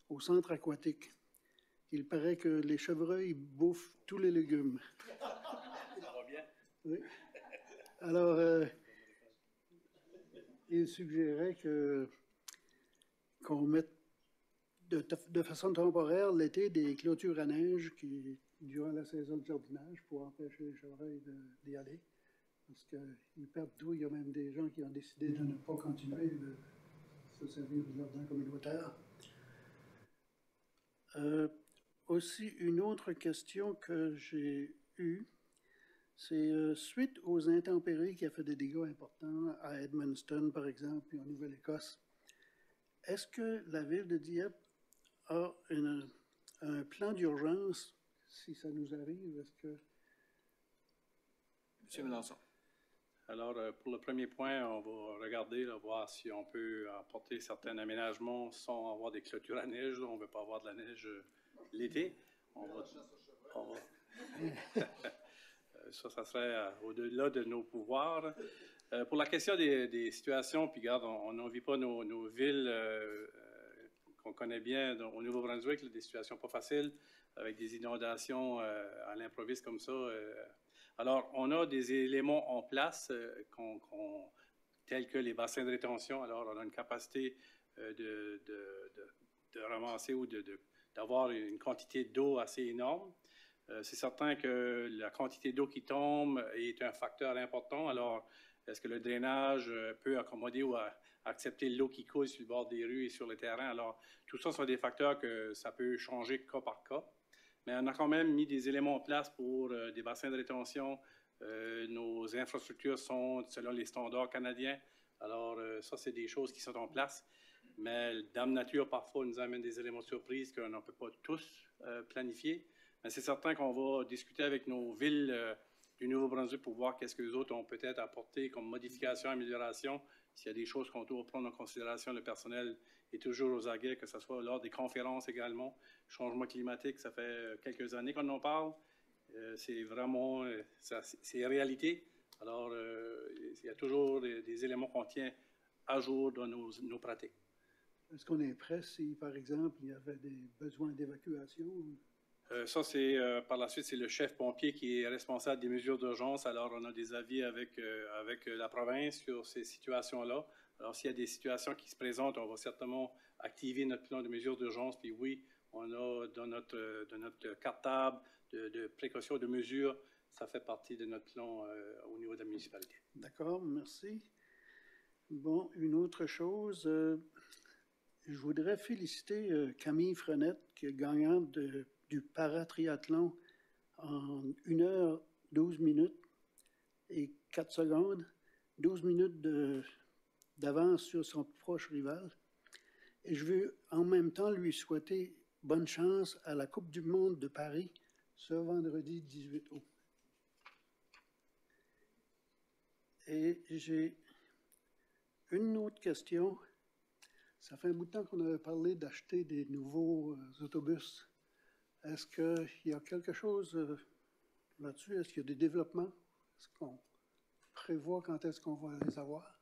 au centre aquatique. Il paraît que les chevreuils bouffent tous les légumes. Ça va bien? Oui. Alors, il suggérait qu'on mette de façon temporaire l'été des clôtures à neige durant la saison de jardinage pour empêcher les chevreuils d'y aller. Parce qu'ils perdent tout. Il y a même des gens qui ont décidé de ne pas continuer de se servir du jardin communautaire. Aussi, une autre question que j'ai eue, c'est suite aux intempéries qui a fait des dégâts importants à Edmundston, par exemple, et en Nouvelle-Écosse, est-ce que la ville de Dieppe a un plan d'urgence si ça nous arrive? Est-ce que... Monsieur Mélenchon. Alors, pour le premier point, on va regarder, là, voir si on peut apporter certains aménagements sans avoir des clôtures à neige. Là. On ne veut pas avoir de la neige l'été. Ça serait au-delà de nos pouvoirs. Pour la question des situations, puis regarde, on n'envie pas nos villes qu'on connaît bien au Nouveau-Brunswick, là, des situations pas faciles, avec des inondations à l'improviste comme ça. Alors, on a des éléments en place tels que les bassins de rétention. Alors, on a une capacité de ramasser ou d'avoir une quantité d'eau assez énorme. C'est certain que la quantité d'eau qui tombe est un facteur important. Alors, est-ce que le drainage peut accommoder ou accepter l'eau qui coule sur le bord des rues et sur le terrain? Alors, tout ça sont des facteurs que ça peut changer cas par cas. Mais on a quand même mis des éléments en place pour des bassins de rétention. Nos infrastructures sont selon les standards canadiens. Alors, ça, c'est des choses qui sont en place. Mais Dame Nature, parfois, nous amène des éléments de surprise qu'on ne peut pas tous planifier. Mais c'est certain qu'on va discuter avec nos villes du Nouveau-Brunswick pour voir qu'est-ce que les autres ont peut-être apporté comme modification, amélioration. S'il y a des choses qu'on doit prendre en considération, le personnel est toujours aux aguets, que ce soit lors des conférences également. Changement climatique, ça fait quelques années qu'on en parle. C'est vraiment, c'est réalité. Alors, il y a toujours des éléments qu'on tient à jour dans nos pratiques. Est-ce qu'on est prêt si, par exemple, il y avait des besoins d'évacuation? Ça, c'est par la suite, c'est le chef pompier qui est responsable des mesures d'urgence. Alors, on a des avis avec la province sur ces situations-là. Alors, s'il y a des situations qui se présentent, on va certainement activer notre plan de mesures d'urgence. Puis oui, on a dans notre cartable de précautions, de mesures, ça fait partie de notre plan au niveau de la municipalité. D'accord, merci. Bon, une autre chose, je voudrais féliciter Camille Frenette, qui est gagnante du paratriathlon en 1 heure 12 minutes et 4 secondes, 12 minutes d'avance sur son proche rival. Et je veux en même temps lui souhaiter bonne chance à la Coupe du monde de Paris ce vendredi 18 août. Et j'ai une autre question. Ça fait un bout de temps qu'on avait parlé d'acheter des nouveaux autobus. Est-ce qu'il y a quelque chose là-dessus? Est-ce qu'il y a des développements? Est-ce qu'on prévoit quand est-ce qu'on va les avoir?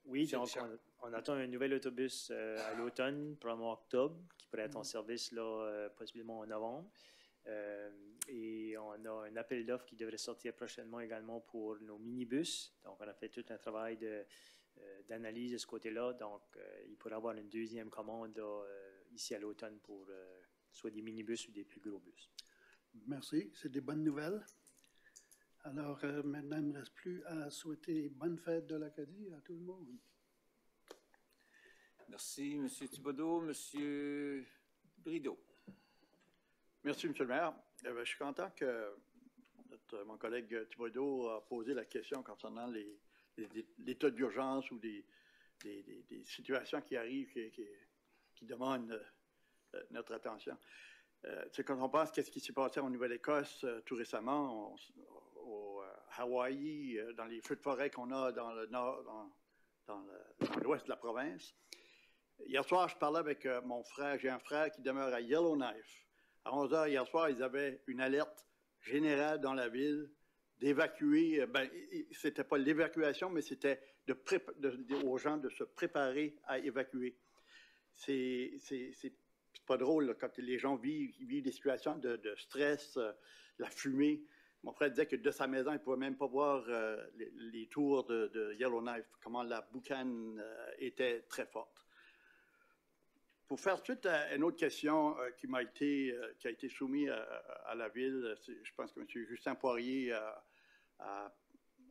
Oui, donc on attend un nouvel autobus à l'automne, probablement octobre, qui pourrait être en service là, possiblement en novembre. Et on a un appel d'offres qui devrait sortir prochainement également pour nos minibus. Donc, on a fait tout un travail d'analyse de ce côté-là. Donc, il pourrait y avoir une deuxième commande là, ici à l'automne pour soit des minibus ou des plus gros bus. Merci, c'est des bonnes nouvelles. Alors, maintenant, il ne me reste plus à souhaiter bonne fête de l'Acadie à tout le monde. Merci, M. Thibodeau. M. Brideau. Merci, M. le maire. Je suis content que mon collègue Thibodeau a posé la question concernant l'état d'urgence ou des situations qui arrivent qui demandent notre attention. C'est quand on pense qu'est-ce qui s'est passé en Nouvelle-Écosse tout récemment, au Hawaï, dans les feux de forêt qu'on a dans le nord, dans l'ouest de la province. Hier soir, je parlais avec mon frère. J'ai un frère qui demeure à Yellowknife. À 11 h hier soir, ils avaient une alerte générale dans la ville d'évacuer. C'était pas l'évacuation, mais c'était aux gens de se préparer à évacuer. C'est pas drôle là, quand les gens vivent des situations de stress, la fumée. Mon frère disait que de sa maison, il ne pouvait même pas voir les tours de Yellowknife, comment la boucane était très forte. Pour faire suite à une autre question qui a été soumise à la Ville, je pense que M. Justin Poirier a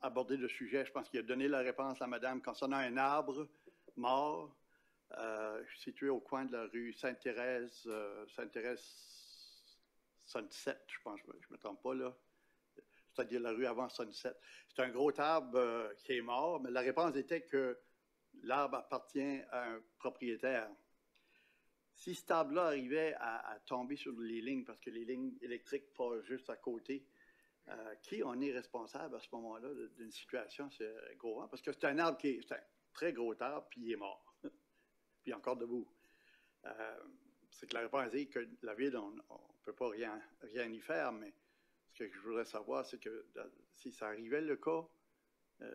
abordé le sujet. Je pense qu'il a donné la réponse à Madame concernant un arbre mort situé au coin de la rue Sainte-Thérèse, Sunset, je pense, je ne me trompe pas là, c'est-à-dire la rue avant Sunset. C'est un gros arbre qui est mort, mais la réponse était que l'arbre appartient à un propriétaire. Si cet arbre-là arrivait à tomber sur les lignes, parce que les lignes électriques passent juste à côté, qui en est responsable à ce moment-là d'une situation? C'est gros, parce que c'est un arbre c'est un très gros arbre, puis il est mort, puis encore debout. C'est que la réponse est que la Ville, on ne peut pas rien y faire, mais ce que je voudrais savoir, c'est que si ça arrivait le cas,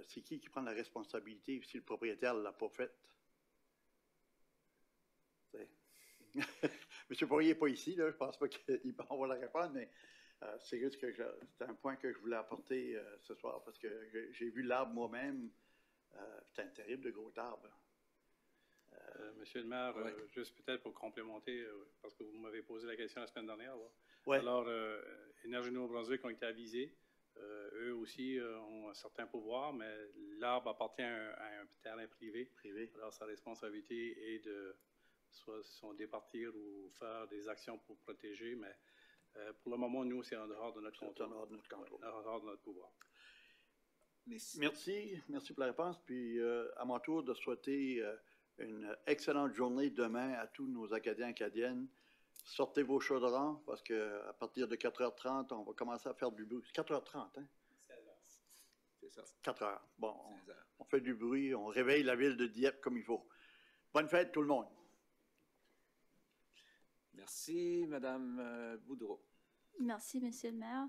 c'est qui prend la responsabilité si le propriétaire ne l'a pas fait? M. Poirier n'est pas ici, là. Je ne pense pas qu'il va avoir la réponse, mais c'est juste que c'est un point que je voulais apporter ce soir, parce que j'ai vu l'arbre moi-même. C'est un terrible de gros arbre. Monsieur le maire, juste peut-être pour complémenter, parce que vous m'avez posé la question la semaine dernière. Ouais. Alors, Énergie Nouveau-Brunswick ont été avisés. Eux aussi ont un certain pouvoir, mais l'arbre appartient à un terrain privé. Alors, sa responsabilité est de soit départir ou faire des actions pour protéger, mais pour le moment, nous, c'est en dehors de notre contrôle. En dehors de notre pouvoir. Merci pour la réponse. Puis, à mon tour, de souhaiter une excellente journée demain à tous nos Acadiens et Acadiennes. Sortez vos chaudrons parce qu'à partir de 4h30, on va commencer à faire du bruit. C'est 4h30, hein? 16h. C'est ça. 4h. Bon, on fait du bruit, on réveille la ville de Dieppe comme il faut. Bonne fête tout le monde. Merci, Madame Boudreau. Merci, Monsieur le maire.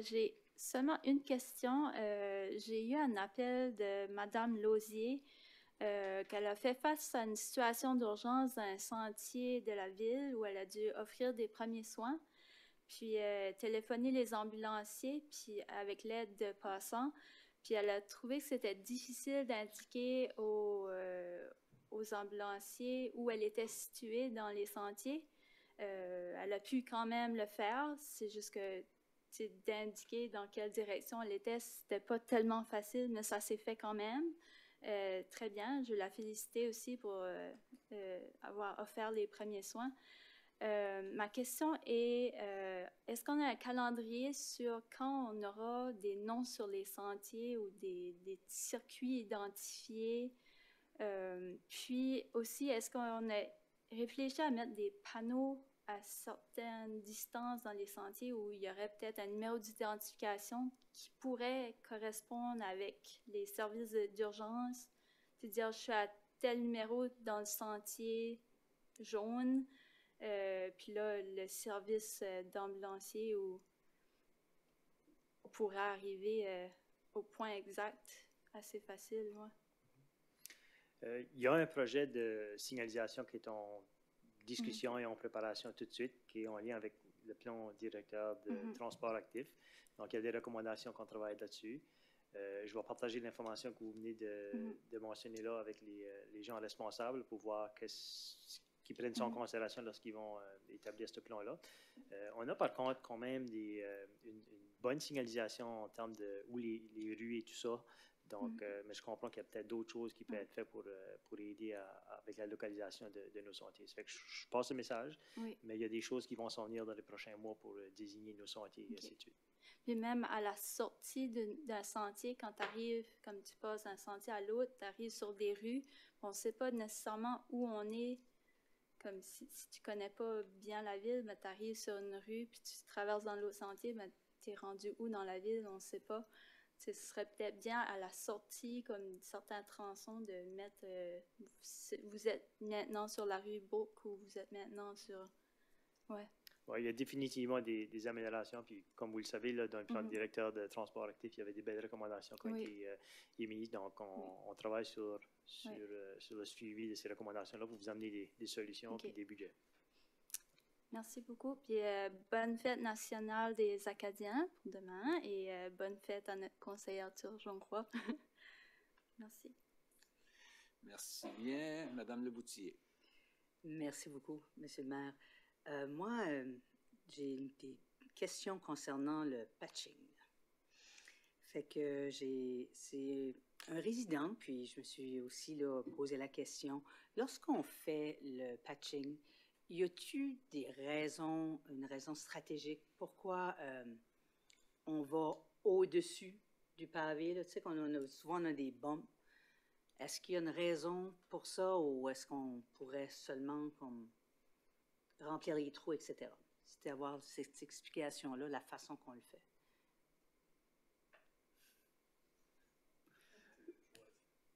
J'ai seulement une question. J'ai eu un appel de Madame Lausier qu'elle a fait face à une situation d'urgence dans un sentier de la ville où elle a dû offrir des premiers soins, puis téléphoner les ambulanciers, puis avec l'aide de passants, puis elle a trouvé que c'était difficile d'indiquer aux ambulanciers où elle était située dans les sentiers. Elle a pu quand même le faire, c'est juste que d'indiquer dans quelle direction elle était, c'était pas tellement facile, mais ça s'est fait quand même. Très bien, je veux la féliciter aussi pour avoir offert les premiers soins. Ma question est, est-ce qu'on a un calendrier sur quand on aura des noms sur les sentiers ou des circuits identifiés? Puis aussi, est-ce qu'on a réfléchi à mettre des panneaux à certaines distances dans les sentiers où il y aurait peut-être un numéro d'identification qui pourrait correspondre avec les services d'urgence, c'est-à-dire je suis à tel numéro dans le sentier jaune, puis là le service d'ambulancier pourrait arriver au point exact, assez facile. Ouais. Il y a un projet de signalisation qui est en discussion et en préparation tout de suite, qui est en lien avec le plan directeur de transport actif. Donc, il y a des recommandations qu'on travaille là-dessus. Je vais partager l'information que vous venez de mentionner là avec les gens responsables pour voir qu'ils prennent ça en considération lorsqu'ils vont établir ce plan-là. On a par contre quand même une bonne signalisation en termes de où les rues et tout ça. Donc, mais je comprends qu'il y a peut-être d'autres choses qui peuvent être faites pour aider avec la localisation de nos sentiers. Ça fait que je passe le message, mais il y a des choses qui vont s'en venir dans les prochains mois pour désigner nos sentiers et ainsi de suite. Puis même à la sortie d'un sentier, quand tu arrives, comme tu passes d'un sentier à l'autre, tu arrives sur des rues, on ne sait pas nécessairement où on est. Comme si tu ne connais pas bien la ville, tu arrives sur une rue, puis tu traverses dans l'autre sentier, tu es rendu où dans la ville, on ne sait pas. Ce serait peut-être bien à la sortie, comme certains tronçons, de mettre vous êtes maintenant sur la rue Bourque ou vous êtes maintenant sur. Ouais. Ouais, il y a définitivement des améliorations. Puis, comme vous le savez, là, dans le plan directeur de transport actif, il y avait des belles recommandations qui ont été émises. Donc, on travaille sur le suivi de ces recommandations-là pour vous amener des solutions et des budgets. Merci beaucoup. Puis bonne fête nationale des Acadiens pour demain et bonne fête à notre conseiller Arthur Jonquois. Merci. Merci bien. Madame Leboutillier. Merci beaucoup, Monsieur le maire. Moi, j'ai des questions concernant le patching. Fait que c'est un résident, puis je me suis aussi là, posé la question. Lorsqu'on fait le patching, y a-t-il une raison stratégique? Pourquoi on va au-dessus du pavé? Là? Tu sais, souvent on a des bumps. Est-ce qu'il y a une raison pour ça ou est-ce qu'on pourrait seulement remplir les trous, etc.? C'est d'avoir cette explication-là, la façon qu'on le fait.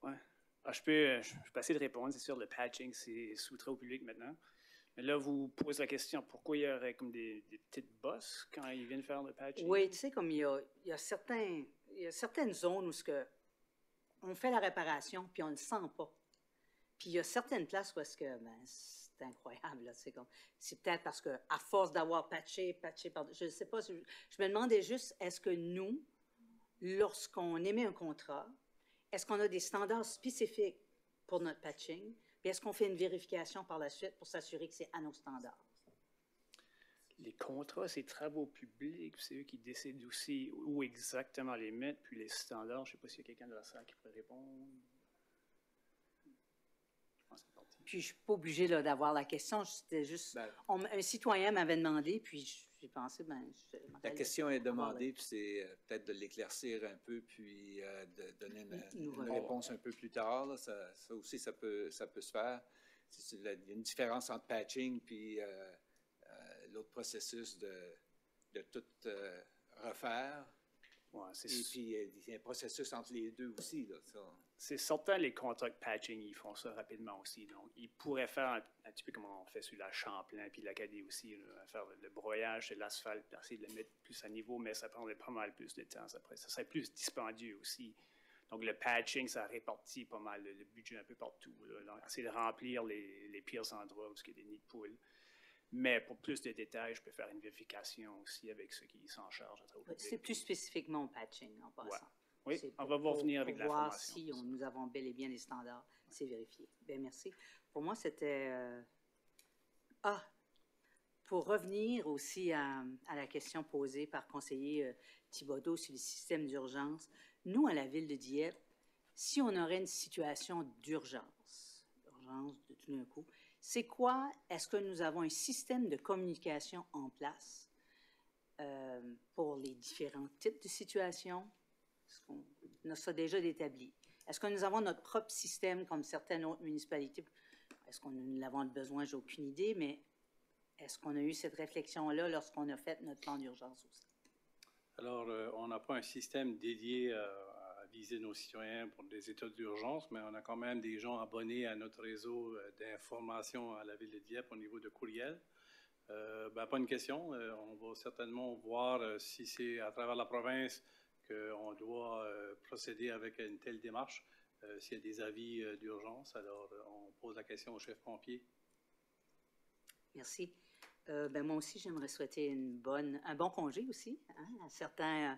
Ouais. Alors, je peux essayer de répondre. C'est sûr, le patching, c'est sous-trait au public maintenant. Mais là, vous posez la question, pourquoi il y aurait comme des petites bosses quand ils viennent faire le patching? Oui, tu sais, comme il y a certaines zones où on fait la réparation, puis on ne le sent pas. Puis il y a certaines places où est-ce que c'est incroyable. Là. C'est peut-être parce que à force d'avoir patché, je ne sais pas. Je me demandais juste, est-ce que nous, lorsqu'on émet un contrat, est-ce qu'on a des standards spécifiques pour notre patching? Puis est-ce qu'on fait une vérification par la suite pour s'assurer que c'est à nos standards? Les contrats, c'est travaux publics, c'est eux qui décident aussi où exactement les mettre, puis les standards. Je ne sais pas s'il y a quelqu'un de la salle qui pourrait répondre. Puis, je ne suis pas obligée là, d'avoir la question. C'était juste... un citoyen m'avait demandé, puis j'ai pensé... La question est demandée, puis c'est peut-être de l'éclaircir un peu, puis de donner une réponse un peu plus tard. Là. Ça aussi, ça peut se faire. Il y a une différence entre patching puis l'autre processus de tout refaire. Ouais, et puis, il y a un processus entre les deux aussi. Là, c'est certain, les contrats de patching, ils font ça rapidement aussi. Donc, ils pourraient faire un petit peu comme on fait sur la Champlain puis l'Acadie aussi, là, faire le broyage de l'asphalte, essayer de le mettre plus à niveau, mais ça prendrait pas mal plus de temps. Ça serait plus dispendieux aussi. Donc, le patching, ça répartit pas mal le budget un peu partout. Là. Essayer de remplir les pires endroits où il y a des nids de poules. Mais pour plus de détails, je peux faire une vérification aussi avec ceux qui s'en chargent. C'est plus spécifiquement au patching, en passant. Ouais. Oui, on va revenir avec l'information. Voir si nous avons bel et bien les standards. C'est vérifié. Bien, merci. Pour moi, c'était... pour revenir aussi à la question posée par conseiller Thibodeau sur le système d'urgence, nous, à la Ville de Dieppe, si on aurait une situation d'urgence de tout d'un coup, c'est quoi? Est-ce que nous avons un système de communication en place pour les différents types de situations? Est-ce qu'on a ça déjà établi? Est-ce que nous avons notre propre système comme certaines autres municipalités? Est-ce qu'on nous l'avons besoin? J'ai aucune idée, mais est-ce qu'on a eu cette réflexion-là lorsqu'on a fait notre plan d'urgence aussi? Alors, on n'a pas un système dédié à viser nos citoyens pour des états d'urgence, mais on a quand même des gens abonnés à notre réseau d'information à la Ville de Dieppe au niveau de courriel. Pas une question. On va certainement voir si c'est à travers la province qu'on doit procéder avec une telle démarche. S'il y a des avis d'urgence, alors on pose la question au chef pompier. Merci. Moi aussi, j'aimerais souhaiter un bon congé aussi à certains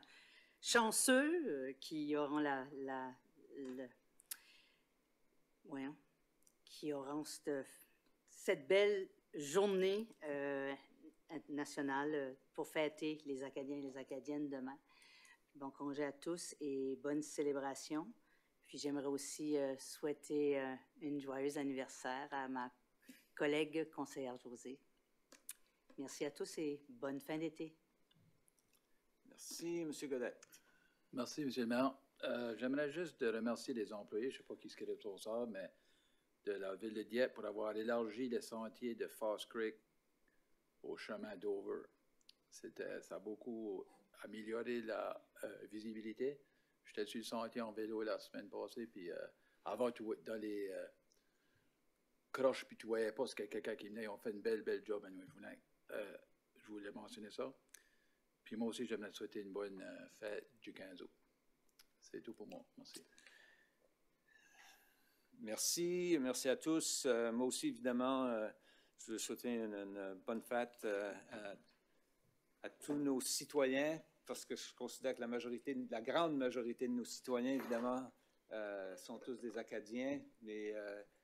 chanceux qui auront qui auront cette belle journée nationale pour fêter les Acadiens et les Acadiennes demain. Bon congé à tous et bonne célébration. Puis j'aimerais aussi souhaiter un joyeux anniversaire à ma collègue conseillère Josée. Merci à tous et bonne fin d'été. Merci, M. Godet. Merci, M. le maire. J'aimerais juste de remercier les employés, je ne sais pas qui se crée pour ça, mais de la Ville de Dieppe pour avoir élargi les sentiers de Foss Creek au chemin Dover. Ça a beaucoup amélioré la visibilité. J'étais sur le sentier en vélo la semaine passée, puis avant, dans les croches, puis tu ne voyais pas ce que quelqu'un qui venait. Ils ont fait une belle job à nous. Je voulais mentionner ça. Puis moi aussi, j'aimerais souhaiter une bonne fête du 15 août. C'est tout pour moi. Merci. Merci à tous. Moi aussi, évidemment, je veux souhaiter une bonne fête à tous nos citoyens, parce que je considère que la grande majorité de nos citoyens, évidemment, sont tous des Acadiens, mais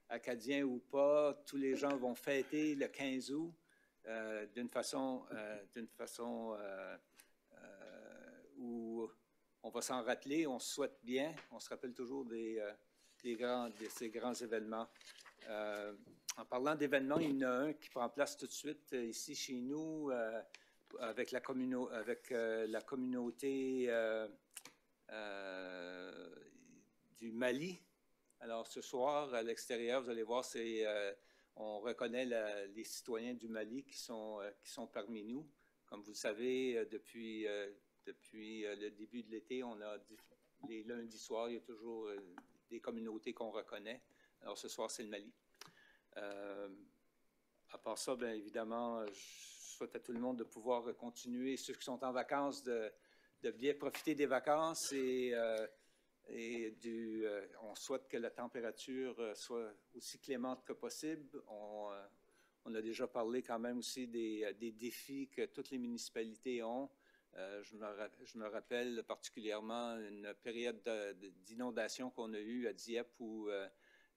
Acadiens ou pas, tous les gens vont fêter le 15 août d'une façon où on va s'en rappeler, on se souhaite bien, on se rappelle toujours de ces grands événements. En parlant d'événements, il y en a un qui prend place tout de suite ici chez nous avec la communauté du Mali. Alors ce soir, à l'extérieur, vous allez voir, on reconnaît les citoyens du Mali qui sont parmi nous. Comme vous le savez, depuis le début de l'été, on a les lundis soirs, il y a toujours des communautés qu'on reconnaît. Alors ce soir, c'est le Mali. À part ça, bien évidemment, je souhaite à tout le monde de pouvoir continuer, ceux qui sont en vacances, de bien profiter des vacances on souhaite que la température soit aussi clémente que possible. On a déjà parlé quand même aussi des défis que toutes les municipalités ont. Je me rappelle particulièrement une période d'inondation qu'on a eue à Dieppe où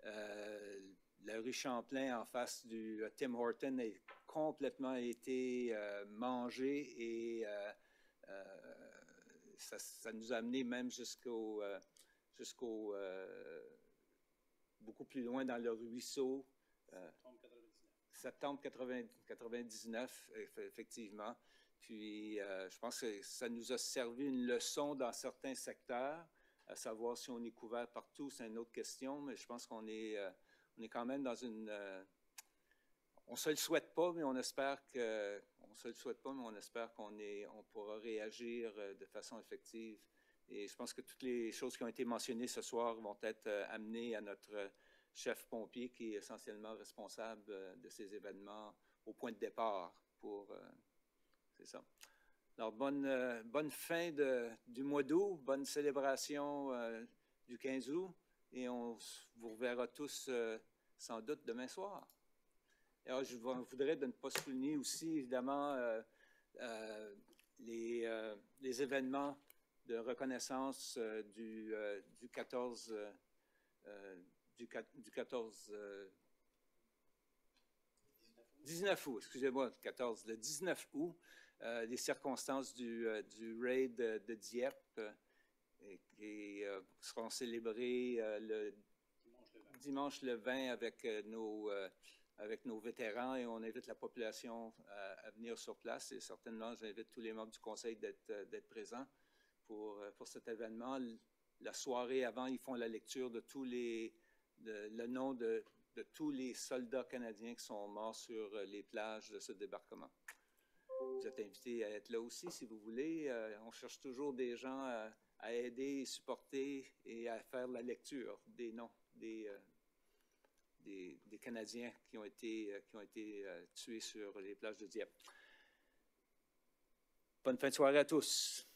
la rue Champlain en face du Tim Horton a complètement été mangée et ça nous a amené même jusqu'au beaucoup plus loin dans le ruisseau. Septembre 99, effectivement. Puis, je pense que ça nous a servi une leçon dans certains secteurs. À savoir si on est couvert partout, c'est une autre question, mais je pense qu'on est quand même dans une... on ne se le souhaite pas, mais on espère qu'on pourra réagir de façon effective. Et je pense que toutes les choses qui ont été mentionnées ce soir vont être amenées à notre chef pompier qui est essentiellement responsable de ces événements au point de départ pour... c'est ça. Alors, bonne fin du mois d'août, bonne célébration du 15 août et on vous reverra tous sans doute demain soir. Alors, je voudrais de ne pas souligner aussi, évidemment, les événements de reconnaissance du 19 août, excusez-moi, le 19 août, les circonstances du raid de Dieppe qui seront célébrées le dimanche le 20 avec nos vétérans et on invite la population à venir sur place et certainement j'invite tous les membres du conseil d'être présents pour cet événement. La soirée avant, ils font la lecture de le nom de tous les soldats canadiens qui sont morts sur les plages de ce débarquement. Vous êtes invités à être là aussi si vous voulez. On cherche toujours des gens à aider, supporter et à faire la lecture des noms des Canadiens qui ont été tués sur les plages de Dieppe. Bonne fin de soirée à tous.